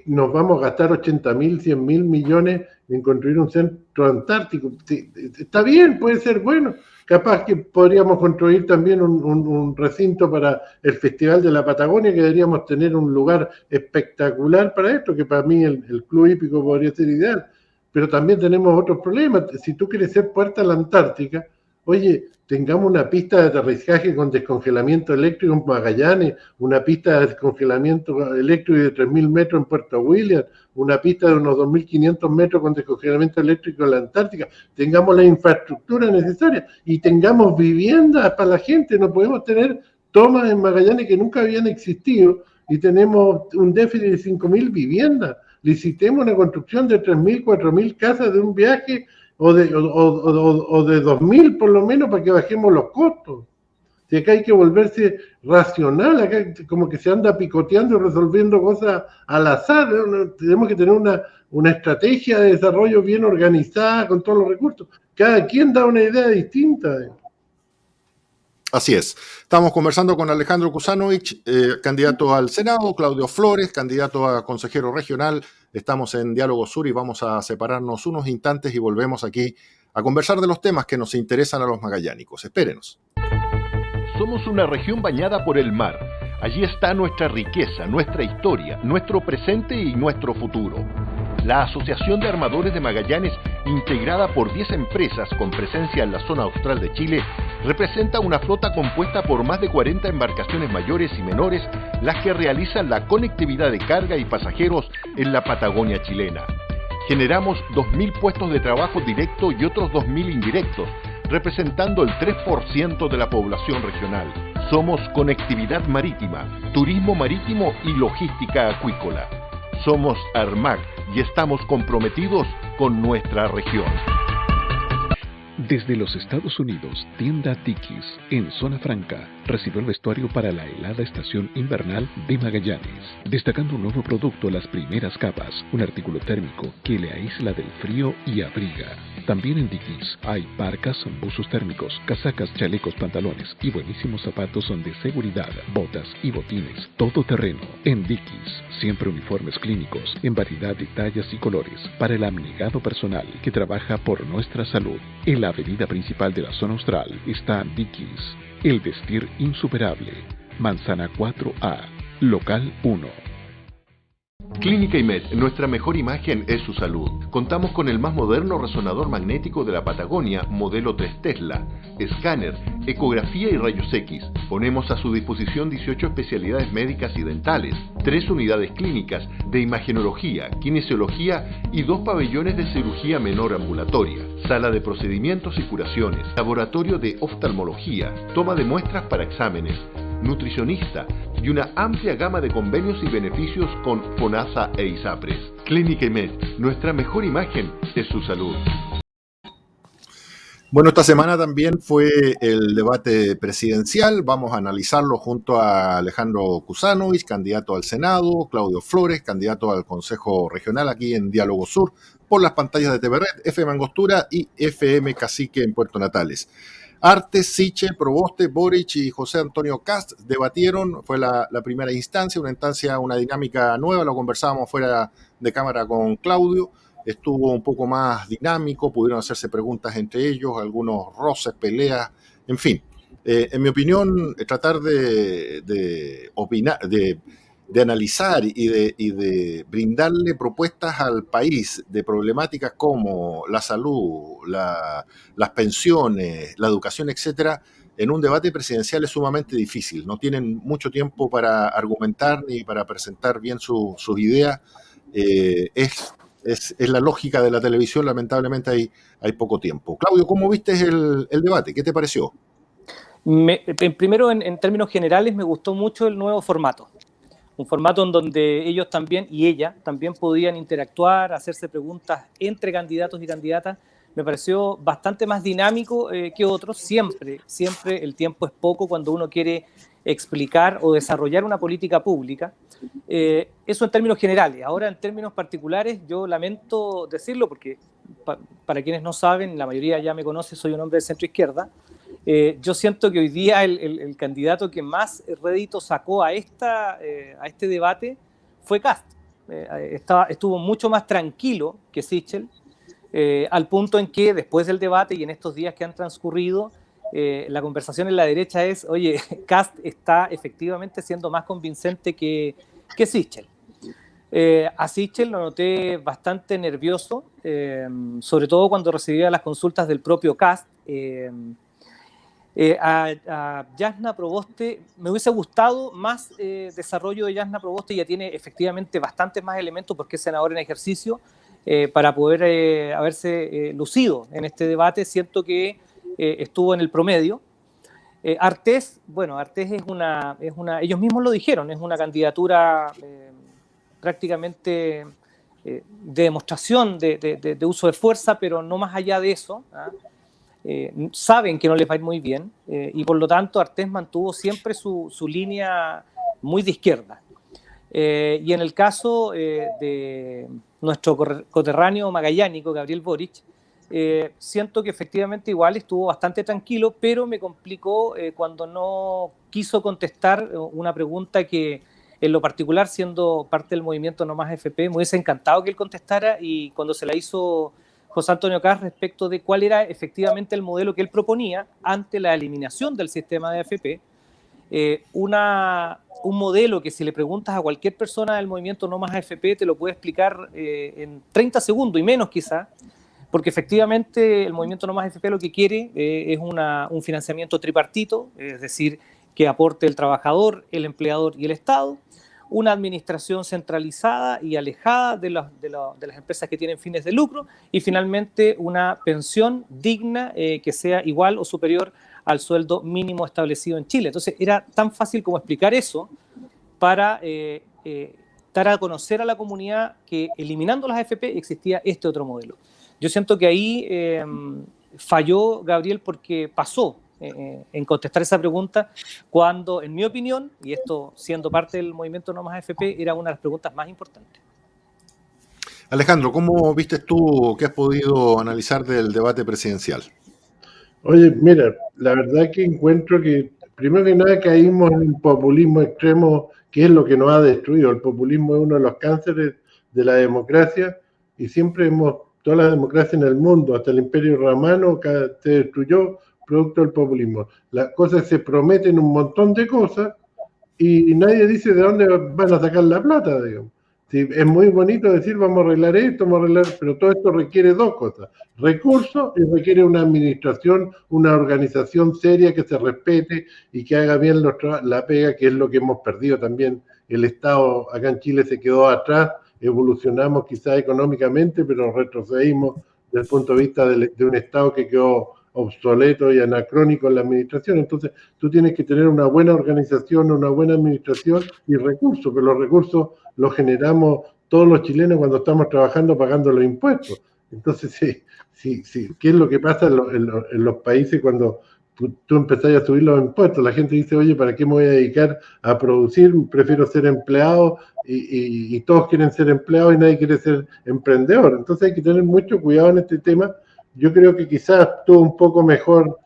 nos vamos a gastar 80.000, 100.000 millones en construir un centro antártico. Está bien, puede ser bueno. Capaz que podríamos construir también un recinto para el Festival de la Patagonia, que deberíamos tener un lugar espectacular para esto, que para mí el Club Hípico podría ser ideal. Pero también tenemos otros problemas. Si tú quieres ser puerta a la Antártica, oye, tengamos una pista de aterrizaje con descongelamiento eléctrico en Magallanes, una pista de descongelamiento eléctrico de 3.000 metros en Puerto Williams, una pista de unos 2.500 metros con descongelamiento eléctrico en la Antártica. Tengamos la infraestructura necesaria y tengamos viviendas para la gente. No podemos tener tomas en Magallanes que nunca habían existido y tenemos un déficit de 5.000 viviendas. Licitemos una construcción de 3.000, 4.000 casas de un viaje o de 2.000 por lo menos para que bajemos los costos. Si acá hay que volverse racional, acá como que se anda picoteando y resolviendo cosas al azar, ¿no? Tenemos que tener una estrategia de desarrollo bien organizada con todos los recursos. Cada quien da una idea distinta. Así es. Estamos conversando con Alejandro Kusanovich, candidato al Senado, Claudio Flores, candidato a consejero regional. Estamos en Diálogo Sur y vamos a separarnos unos instantes y volvemos aquí a conversar de los temas que nos interesan a los magallánicos. Espérenos. Somos una región bañada por el mar. Allí está nuestra riqueza, nuestra historia, nuestro presente y nuestro futuro. La Asociación de Armadores de Magallanes, integrada por 10 empresas con presencia en la zona austral de Chile, representa una flota compuesta por más de 40 embarcaciones mayores y menores, las que realizan la conectividad de carga y pasajeros en la Patagonia chilena. Generamos 2.000 puestos de trabajo directo y otros 2.000 indirectos, representando el 3% de la población regional. Somos conectividad marítima, turismo marítimo y logística acuícola. Somos ARMAC y estamos comprometidos con nuestra región. Desde los Estados Unidos, tienda Tikis, en Zona Franca, recibió el vestuario para la helada estación invernal de Magallanes, destacando un nuevo producto, las primeras capas, un artículo térmico que le aísla del frío y abriga. También en Dickies hay parcas, buzos térmicos, casacas, chalecos, pantalones y buenísimos zapatos de seguridad, botas y botines, todo terreno. En Dickies, siempre uniformes clínicos, en variedad de tallas y colores, para el abnegado personal que trabaja por nuestra salud. En la avenida principal de la zona austral está Dickies, el vestir insuperable. Manzana 4A, local 1. Clínica IMED, nuestra mejor imagen es su salud. Contamos con el más moderno resonador magnético de la Patagonia, modelo 3 Tesla, escáner, ecografía y rayos X. Ponemos a su disposición 18 especialidades médicas y dentales, 3 unidades clínicas de imagenología, kinesiología y 2 pabellones de cirugía menor ambulatoria, sala de procedimientos y curaciones, laboratorio de oftalmología, toma de muestras para exámenes, nutricionista y una amplia gama de convenios y beneficios con FONASA e ISAPRES. Clínica IMED, nuestra mejor imagen es su salud. Bueno, esta semana también fue el debate presidencial. Vamos a analizarlo junto a Alejandro Kusanovich, candidato al Senado, Claudio Flores, candidato al Consejo Regional aquí en Diálogo Sur, por las pantallas de TV Red, FM Angostura y FM Cacique en Puerto Natales. Artes, Siche, Proboste, Boric y José Antonio Kast debatieron, fue la primera instancia, una dinámica nueva, lo conversábamos fuera de cámara con Claudio, estuvo un poco más dinámico, pudieron hacerse preguntas entre ellos, algunos roces, peleas, en fin. En mi opinión, tratar de opinar, de analizar y de brindarle propuestas al país de problemáticas como la salud, las pensiones, la educación, etcétera, en un debate presidencial es sumamente difícil. No tienen mucho tiempo para argumentar ni para presentar bien sus ideas. Es la lógica de la televisión, lamentablemente hay poco tiempo. Claudio, ¿cómo viste el debate? ¿Qué te pareció? Primero, en términos generales, me gustó mucho el nuevo formato. Un formato en donde ellos también y ella también podían interactuar, hacerse preguntas entre candidatos y candidatas. Me pareció bastante más dinámico que otros. Siempre el tiempo es poco cuando uno quiere explicar o desarrollar una política pública. Eso en términos generales. Ahora, en términos particulares, yo lamento decirlo porque, para quienes no saben, la mayoría ya me conoce, soy un hombre de centro izquierda. Yo siento que hoy día el candidato que más rédito sacó a este debate fue Kast. estuvo mucho más tranquilo que Sichel, al punto en que después del debate y en estos días que han transcurrido, la conversación en la derecha es, oye, Kast está efectivamente siendo más convincente que Sichel. A Sichel lo noté bastante nervioso, sobre todo cuando recibía las consultas del propio Kast. A Jasna Proboste me hubiese gustado más desarrollo de Jasna Proboste. Ya tiene efectivamente bastantes más elementos porque es senador en ejercicio para poder haberse lucido en este debate. Siento que estuvo en el promedio. Artés es una, ellos mismos lo dijeron, es una candidatura prácticamente de demostración de uso de fuerza, pero no más allá de eso. Saben que no les va a ir muy bien y por lo tanto Artés mantuvo siempre su línea muy de izquierda. Y en el caso de nuestro coterráneo magallánico, Gabriel Boric, siento que efectivamente igual estuvo bastante tranquilo, pero me complicó cuando no quiso contestar una pregunta que en lo particular, siendo parte del movimiento No Más AFP, me hubiese encantado que él contestara, y cuando se la hizo José Antonio Kast respecto de cuál era efectivamente el modelo que él proponía ante la eliminación del sistema de AFP, un modelo que si le preguntas a cualquier persona del movimiento No Más AFP te lo puede explicar en 30 segundos y menos quizá, porque efectivamente el movimiento No Más AFP lo que quiere es un financiamiento tripartito, es decir, que aporte el trabajador, el empleador y el Estado, una administración centralizada y alejada de las empresas que tienen fines de lucro, y finalmente una pensión digna que sea igual o superior al sueldo mínimo establecido en Chile. Entonces era tan fácil como explicar eso para dar a conocer a la comunidad que eliminando las AFP existía este otro modelo. Yo siento que ahí falló Gabriel porque pasó en contestar esa pregunta cuando, en mi opinión, y esto siendo parte del movimiento No Más AFP, era una de las preguntas más importantes. Alejandro, ¿cómo viste tú, qué has podido analizar del debate presidencial? Oye, mira, la verdad que encuentro que, primero que nada, caímos en un populismo extremo, que es lo que nos ha destruido. El populismo es uno de los cánceres de la democracia, y siempre toda la democracia en el mundo, hasta el Imperio Romano, se destruyó producto del populismo. Las cosas se prometen un montón de cosas y nadie dice de dónde van a sacar la plata, digamos. Sí, es muy bonito decir vamos a arreglar esto, pero todo esto requiere dos cosas: recursos, y requiere una administración, una organización seria que se respete y que haga bien la pega, que es lo que hemos perdido también. El Estado acá en Chile se quedó atrás, evolucionamos quizás económicamente, pero retrocedimos desde el punto de vista de un Estado que quedó obsoleto y anacrónico en la administración. Entonces tú tienes que tener una buena organización, una buena administración y recursos, pero los recursos los generamos todos los chilenos cuando estamos trabajando pagando los impuestos. Entonces, sí, ¿qué es lo que pasa en los países cuando tú empezás a subir los impuestos? La gente dice, oye, ¿para qué me voy a dedicar a producir? Prefiero ser empleado, y todos quieren ser empleados y nadie quiere ser emprendedor. Entonces hay que tener mucho cuidado en este tema. Yo creo que quizás estuvo un poco mejor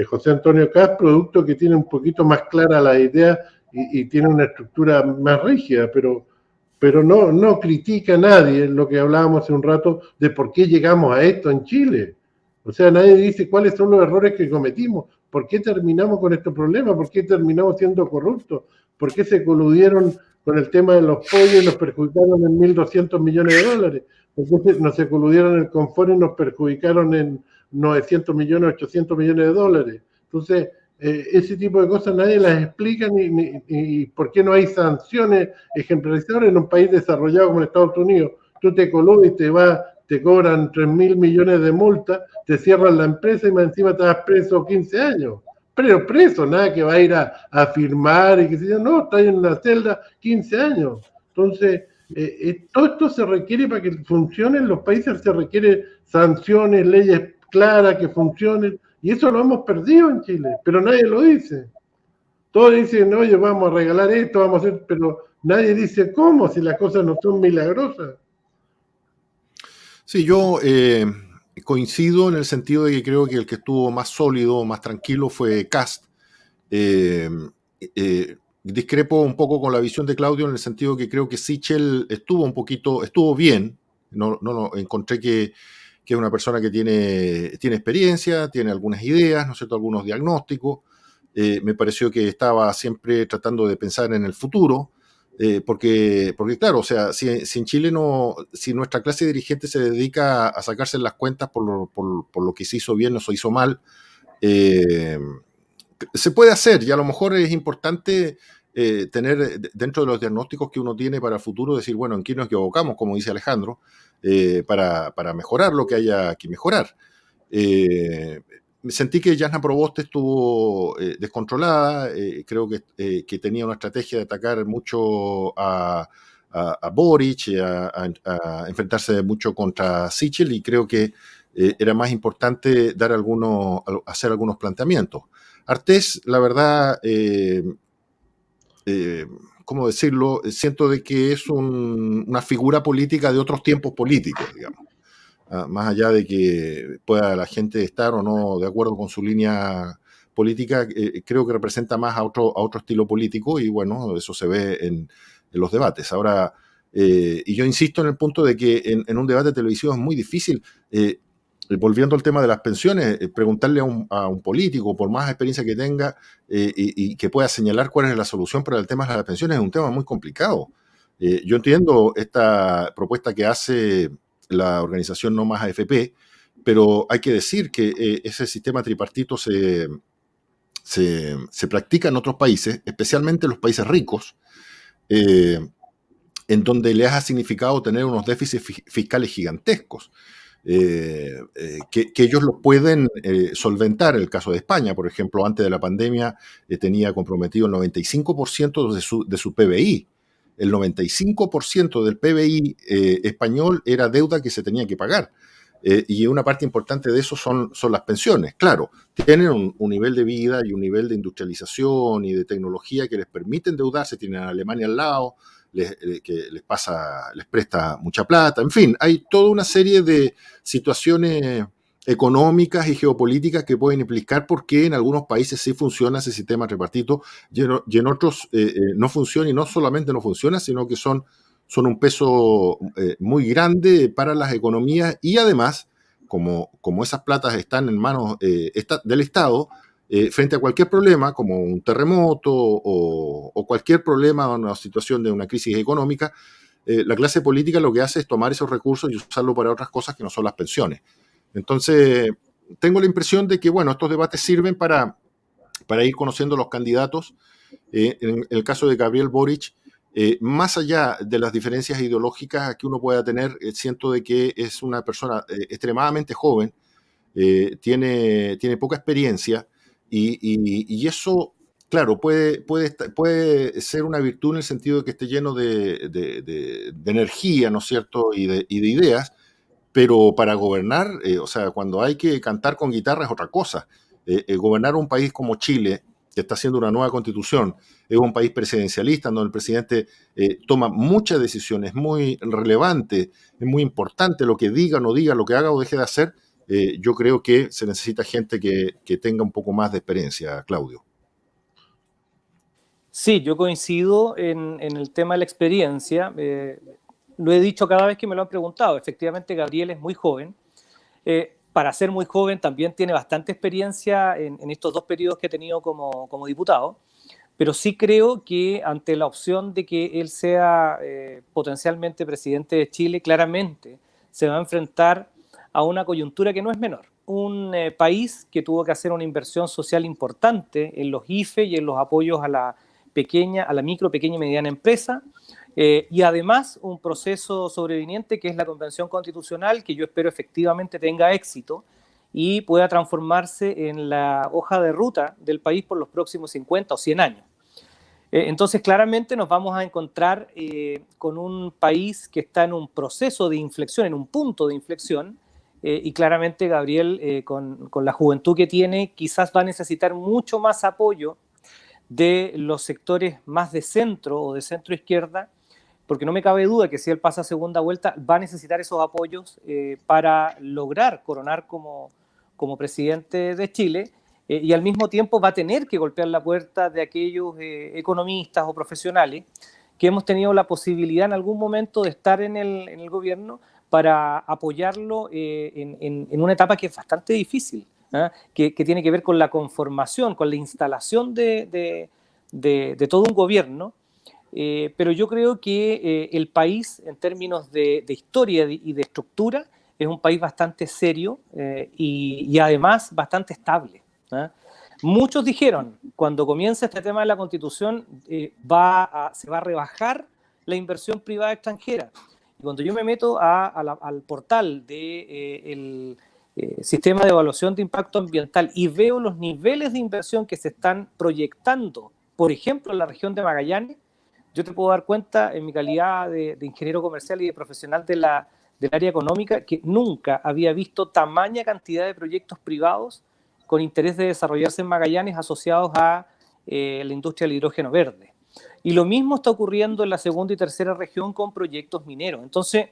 José Antonio Kast, producto que tiene un poquito más clara la idea y tiene una estructura más rígida, pero no critica a nadie lo que hablábamos hace un rato de por qué llegamos a esto en Chile. O sea, nadie dice cuáles son los errores que cometimos, por qué terminamos con estos problemas, por qué terminamos siendo corruptos, por qué se coludieron con el tema de los pollos y nos perjudicaron en 1.200 millones de dólares. Entonces no se coludieron en el Confort y nos perjudicaron en 900 millones, 800 millones de dólares. Entonces, ese tipo de cosas nadie las explica, ni por qué no hay sanciones ejemplarizadoras en un país desarrollado como Estados Unidos. Tú te coludes y te cobran 3.000 millones de multa, te cierran la empresa y más encima te vas preso 15 años. Pero preso, nada que va a ir a firmar y que se diga, no, está en una celda 15 años. Entonces, todo esto se requiere para que funcionen los países, se requiere sanciones, leyes claras que funcionen, y eso lo hemos perdido en Chile, pero nadie lo dice. Todos dicen, oye, vamos a regalar esto, vamos a hacer, pero nadie dice cómo, si las cosas no son milagrosas. Sí, yo coincido en el sentido de que creo que el que estuvo más sólido, más tranquilo fue Kast. discrepo un poco con la visión de Claudio en el sentido que creo que Sichel estuvo bien. No encontré que es una persona que tiene experiencia, tiene algunas ideas, ¿no es cierto?, algunos diagnósticos. Me pareció que estaba siempre tratando de pensar en el futuro, porque claro, o sea, si en Chile si nuestra clase dirigente se dedica a sacarse las cuentas por lo que se hizo bien o se hizo mal, se puede hacer, y a lo mejor es importante tener dentro de los diagnósticos que uno tiene para el futuro, decir, bueno, en qué nos equivocamos, como dice Alejandro, para mejorar lo que haya que mejorar. Sentí que Jasna Proboste estuvo descontrolada, creo que tenía una estrategia de atacar mucho a Boric, a enfrentarse mucho contra Sichel, y creo que era más importante hacer algunos planteamientos. Artés, la verdad, ¿cómo decirlo? Siento de que es una figura política de otros tiempos políticos, digamos. Más allá de que pueda la gente estar o no de acuerdo con su línea política, creo que representa más a otro estilo político, y bueno, eso se ve en los debates. Ahora, y yo insisto en el punto de que en un debate televisivo es muy difícil, volviendo al tema de las pensiones, preguntarle a un político, por más experiencia que tenga, y que pueda señalar cuál es la solución para el tema de las pensiones, es un tema muy complicado. Yo entiendo esta propuesta que hace la organización No Más AFP, pero hay que decir que ese sistema tripartito se practica en otros países, especialmente en los países ricos, en donde les ha significado tener unos déficits fiscales gigantescos. Que ellos lo pueden solventar. En el caso de España, por ejemplo, antes de la pandemia tenía comprometido el 95% de su PBI. El 95% del PBI español era deuda que se tenía que pagar. Y una parte importante de eso son las pensiones. Claro, tienen un nivel de vida y un nivel de industrialización y de tecnología que les permite endeudarse. Tienen a Alemania al lado, que les presta mucha plata. En fin, hay toda una serie de situaciones económicas y geopolíticas que pueden implicar por qué en algunos países sí funciona ese sistema tripartito y en otros no funciona, y no solamente no funciona, sino que son un peso muy grande para las economías, y además, como esas platas están en manos del Estado, frente a cualquier problema, como un terremoto o cualquier problema o una situación de una crisis económica, la clase política lo que hace es tomar esos recursos y usarlo para otras cosas que no son las pensiones. Entonces, tengo la impresión de que, bueno, estos debates sirven para ir conociendo los candidatos. En el caso de Gabriel Boric, más allá de las diferencias ideológicas que uno pueda tener, siento de que es una persona extremadamente joven, tiene poca experiencia, y eso, claro, puede ser una virtud en el sentido de que esté lleno de energía, ¿no es cierto?, y de ideas, pero para gobernar, o sea, cuando hay que cantar con guitarra es otra cosa. Gobernar un país como Chile, que está haciendo una nueva constitución, es un país presidencialista, donde el presidente toma muchas decisiones muy relevantes, es muy importante lo que diga, no diga, lo que haga o deje de hacer. Yo creo que se necesita gente que tenga un poco más de experiencia, Claudio. Sí, yo coincido en el tema de la experiencia. Lo he dicho cada vez que me lo han preguntado. Efectivamente, Gabriel es muy joven. Para ser muy joven también tiene bastante experiencia en estos 2 periodos que he tenido como diputado, pero sí creo que ante la opción de que él sea potencialmente presidente de Chile, claramente se va a enfrentar a una coyuntura que no es menor. Un país que tuvo que hacer una inversión social importante en los IFE y en los apoyos a la micro, pequeña y mediana empresa, y además un proceso sobreviniente que es la Convención Constitucional, que yo espero efectivamente tenga éxito y pueda transformarse en la hoja de ruta del país por los próximos 50 o 100 años. Entonces, claramente nos vamos a encontrar con un país que está en un proceso de inflexión, en un punto de inflexión, y claramente Gabriel, con la juventud que tiene, quizás va a necesitar mucho más apoyo de los sectores más de centro o de centro izquierda, porque no me cabe duda que si él pasa a segunda vuelta va a necesitar esos apoyos para lograr coronar como presidente de Chile, y al mismo tiempo va a tener que golpear la puerta de aquellos economistas o profesionales que hemos tenido la posibilidad en algún momento de estar en el gobierno para apoyarlo en una etapa que es bastante difícil, que tiene que ver con la conformación, con la instalación de todo un gobierno. Pero yo creo que el país, en términos de historia y de estructura, es un país bastante serio y además bastante estable. Muchos dijeron, cuando comienza este tema de la Constitución, se va a rebajar la inversión privada extranjera. Y cuando yo me meto al portal del sistema de evaluación de impacto ambiental y veo los niveles de inversión que se están proyectando, por ejemplo, en la región de Magallanes, yo te puedo dar cuenta, en mi calidad de ingeniero comercial y de profesional del área económica, que nunca había visto tamaña cantidad de proyectos privados con interés de desarrollarse en Magallanes asociados a la industria del hidrógeno verde. Y lo mismo está ocurriendo en la segunda y tercera región con proyectos mineros. Entonces,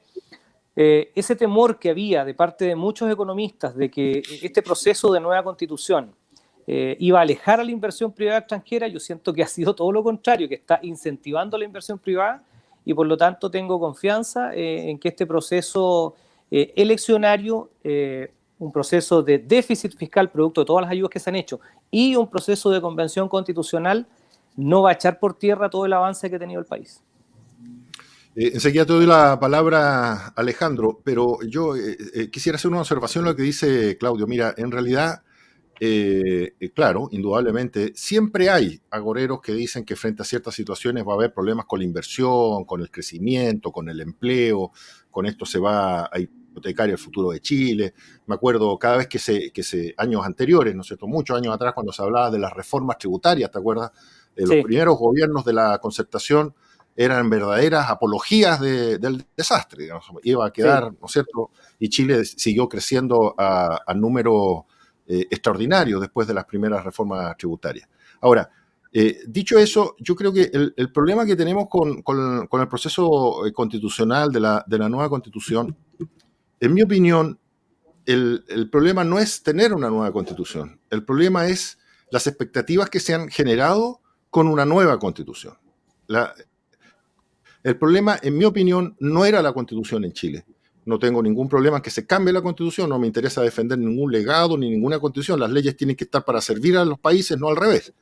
ese temor que había de parte de muchos economistas de que este proceso de nueva constitución iba a alejar a la inversión privada extranjera, yo siento que ha sido todo lo contrario, que está incentivando la inversión privada, y por lo tanto tengo confianza en que este proceso eleccionario, un proceso de déficit fiscal producto de todas las ayudas que se han hecho y un proceso de convención constitucional, no va a echar por tierra todo el avance que ha tenido el país. Enseguida te doy la palabra, Alejandro, pero yo quisiera hacer una observación a lo que dice Claudio. Mira, en realidad, claro, indudablemente, siempre hay agoreros que dicen que frente a ciertas situaciones va a haber problemas con la inversión, con el crecimiento, con el empleo, con esto se va a hipotecar el futuro de Chile. Me acuerdo cada vez que años anteriores, ¿no es cierto?, muchos años atrás, cuando se hablaba de las reformas tributarias, ¿te acuerdas? Los primeros gobiernos de la Concertación eran verdaderas apologías del desastre, digamos. Iba a quedar, ¿no es cierto?, y Chile siguió creciendo a números extraordinarios después de las primeras reformas tributarias. Ahora, dicho eso, yo creo que el problema que tenemos con el proceso constitucional de la nueva Constitución, en mi opinión, el problema no es tener una nueva Constitución, el problema es las expectativas que se han generado con una nueva Constitución. El problema, en mi opinión, no era la Constitución en Chile. No tengo ningún problema en que se cambie la Constitución, no me interesa defender ningún legado ni ninguna Constitución. Las leyes tienen que estar para servir a los países, no al revés.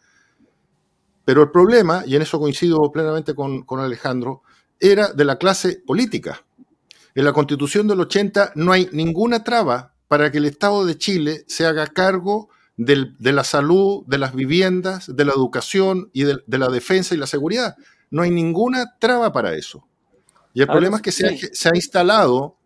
Pero el problema, y en eso coincido plenamente con Alejandro, era de la clase política. En la Constitución del 80 no hay ninguna traba para que el Estado de Chile se haga cargo de la salud, de las viviendas, de la educación y de la defensa y la seguridad. No hay ninguna traba para eso. Y el problema es que se ha instalado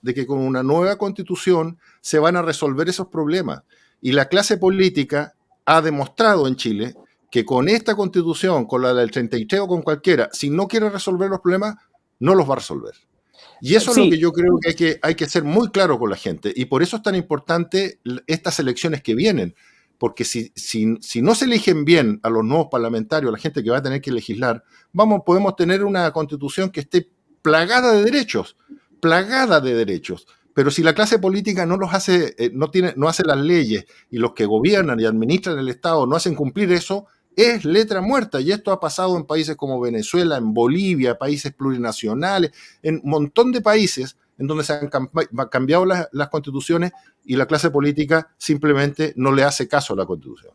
de que con una nueva Constitución se van a resolver esos problemas. Y la clase política ha demostrado en Chile que con esta Constitución, con la del 33 o con cualquiera, si no quiere resolver los problemas, no los va a resolver. Y eso es lo que yo creo que hay que ser muy claro con la gente. Y por eso es tan importante estas elecciones que vienen. Porque si no se eligen bien a los nuevos parlamentarios, a la gente que va a tener que legislar, podemos tener una Constitución que esté plagada de derechos. Pero si la clase política no hace las leyes y los que gobiernan y administran el Estado no hacen cumplir eso, es letra muerta. Y esto ha pasado en países como Venezuela, en Bolivia, países plurinacionales, en un montón de países en donde se han cambiado las constituciones y la clase política simplemente no le hace caso a la Constitución.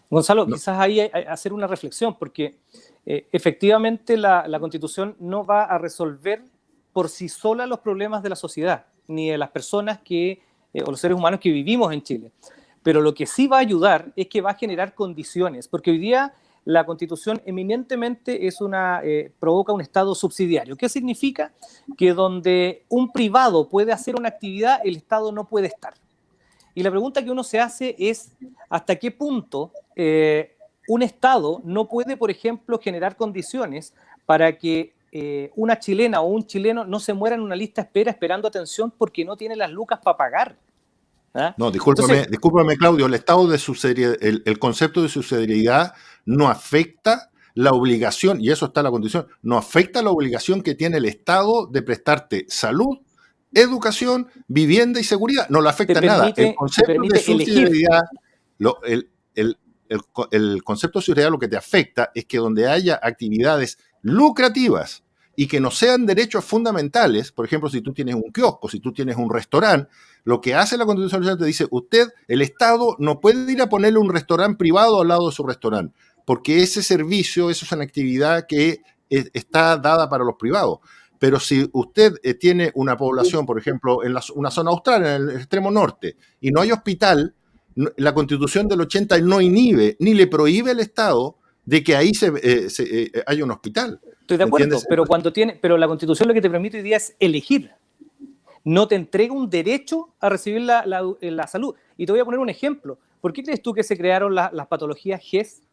Gonzalo, quizás ahí hay hacer una reflexión, porque efectivamente la Constitución no va a resolver por sí sola los problemas de la sociedad, ni de las personas o los seres humanos que vivimos en Chile. Pero lo que sí va a ayudar es que va a generar condiciones, porque hoy día la Constitución eminentemente provoca un Estado subsidiario. ¿Qué significa? Que donde un privado puede hacer una actividad, el Estado no puede estar. Y la pregunta que uno se hace es, ¿hasta qué punto un Estado no puede, por ejemplo, generar condiciones para que una chilena o un chileno no se muera en una lista de espera esperando atención porque no tiene las lucas para pagar? No, discúlpame, Claudio, el concepto de subsidiariedad no afecta la obligación, y eso está en la Constitución, no afecta la obligación que tiene el Estado de prestarte salud, educación, vivienda y seguridad. No le afecta nada. El concepto de subsidiariedad El concepto de seguridad lo que te afecta es que donde haya actividades lucrativas y que no sean derechos fundamentales, por ejemplo, si tú tienes un kiosco, si tú tienes un restaurante, lo que hace la Constitución te dice, el Estado no puede ir a ponerle un restaurante privado al lado de su restaurante, porque ese servicio, eso es una actividad que está dada para los privados. Pero si usted tiene una población, por ejemplo, en una zona austral, en el extremo norte, y no hay hospital, la Constitución del 80 no inhibe ni le prohíbe al Estado de que ahí haya un hospital. Estoy de acuerdo, pero la Constitución lo que te permite hoy día es elegir. No te entrega un derecho a recibir la salud. Y te voy a poner un ejemplo. ¿Por qué crees tú que se crearon las patologías GES?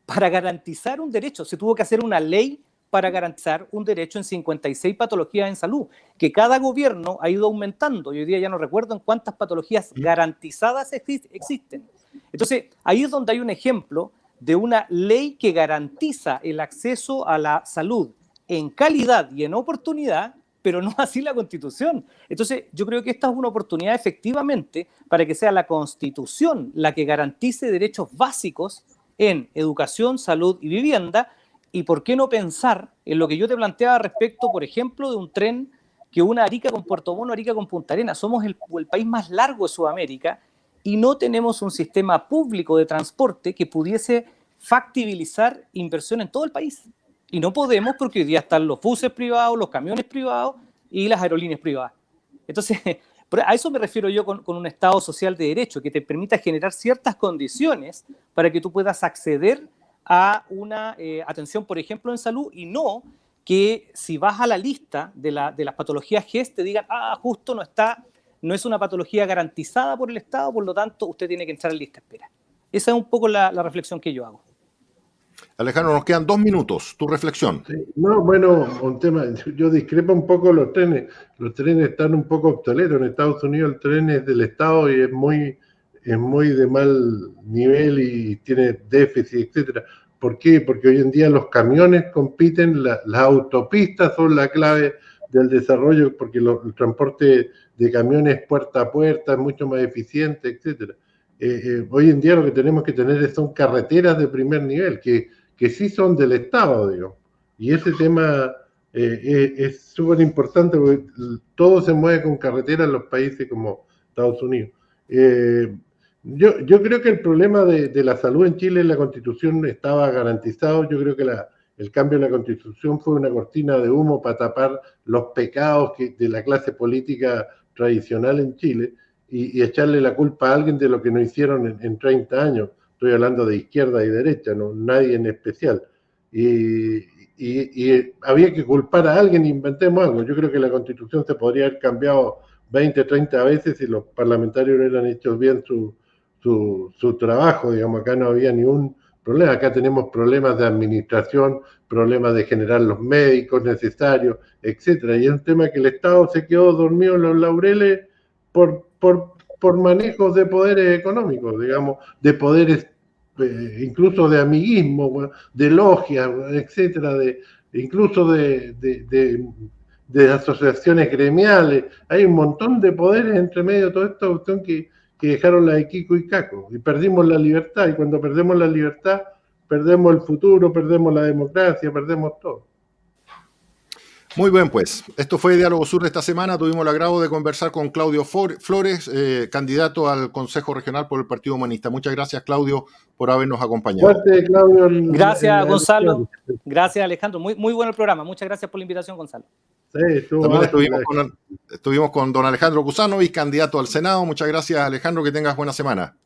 Para garantizar un derecho. Se tuvo que hacer una ley para garantizar un derecho en 56 patologías en salud, que cada gobierno ha ido aumentando. Y hoy día ya no recuerdo en cuántas patologías garantizadas existen. Entonces, ahí es donde hay un ejemplo de una ley que garantiza el acceso a la salud en calidad y en oportunidad, pero no así la Constitución. Entonces, yo creo que esta es una oportunidad efectivamente para que sea la Constitución la que garantice derechos básicos en educación, salud y vivienda. Y por qué no pensar en lo que yo te planteaba respecto, por ejemplo, de un tren que una Arica con Puerto Montt, Arica con Punta Arenas. Somos el país más largo de Sudamérica y no tenemos un sistema público de transporte que pudiese factibilizar inversión en todo el país. Y no podemos porque hoy día están los buses privados, los camiones privados y las aerolíneas privadas. Entonces, a eso me refiero yo con un Estado social de derecho, que te permita generar ciertas condiciones para que tú puedas acceder a una atención, por ejemplo, en salud, y no que si vas a la lista de las patologías GES te digan, justo no es una patología garantizada por el Estado, por lo tanto, usted tiene que entrar en lista de espera. Esa es un poco la reflexión que yo hago. Alejandro, nos quedan 2 minutos. Tu reflexión. Sí, no, bueno, un tema, yo discrepo un poco los trenes. Los trenes están un poco obsoletos. En Estados Unidos el tren es del Estado y es muy de mal nivel y tiene déficit, etcétera. ¿Por qué? Porque hoy en día los camiones compiten, las autopistas son la clave del desarrollo, porque el transporte de camiones puerta a puerta es mucho más eficiente, etcétera. Hoy en día lo que tenemos que tener son carreteras de primer nivel, que sí son del Estado, digo. Y ese tema es súper importante porque todo se mueve con carreteras en los países como Estados Unidos. Yo creo que el problema de la salud en Chile en la Constitución estaba garantizado. Yo creo que el cambio en la Constitución fue una cortina de humo para tapar los pecados de la clase política tradicional en Chile y echarle la culpa a alguien de lo que no hicieron en 30 años. Estoy hablando de izquierda y derecha, no nadie en especial. Y había que culpar a alguien, inventemos algo. Yo creo que la Constitución se podría haber cambiado 20, 30 veces si los parlamentarios hubieran hecho bien su trabajo. Digamos, acá no había ningún problema. Acá tenemos problemas de administración, problemas de generar los médicos necesarios, etcétera. Y es un tema que el Estado se quedó dormido en los laureles por manejos de poderes económicos, digamos, de poderes incluso de amiguismo, de logias, etcétera, incluso de asociaciones gremiales. Hay un montón de poderes entre medio de toda esta cuestión que dejaron la de Kiko y Caco, y perdimos la libertad, y cuando perdemos la libertad, perdemos el futuro, perdemos la democracia, perdemos todo. Muy bien, pues. Esto fue Diálogo Sur de esta semana. Tuvimos el agrado de conversar con Claudio Flores, candidato al Consejo Regional por el Partido Humanista. Muchas gracias, Claudio, por habernos acompañado. Fuerte, Claudio. Gracias, Gonzalo. Gracias, Alejandro. Muy, muy bueno el programa. Muchas gracias por la invitación, Gonzalo. Sí, también estuvimos con don Alejandro Cusanovic, candidato al Senado. Muchas gracias, Alejandro. Que tengas buena semana.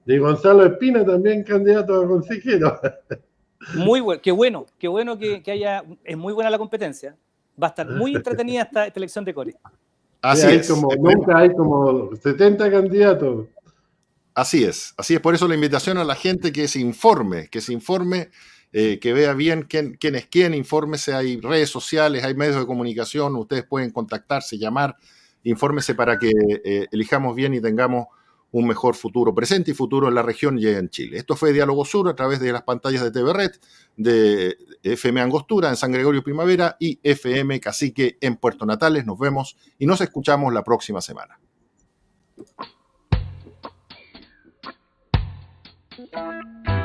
Y Gonzalo Espina, también candidato a consejero. Muy bueno. Qué bueno que haya. Es muy buena la competencia. Va a estar muy entretenida esta elección de Core. Así es. Nunca hay como 70 candidatos. Así es. Por eso la invitación a la gente que se informe, que vea bien quién es quién, infórmese. Hay redes sociales, hay medios de comunicación, ustedes pueden contactarse, llamar, infórmese para que elijamos bien y tengamos un mejor futuro presente y futuro en la región y en Chile. Esto fue Diálogo Sur a través de las pantallas de TV Red, de FM Angostura en San Gregorio Primavera y FM Cacique en Puerto Natales. Nos vemos y nos escuchamos la próxima semana. Chao.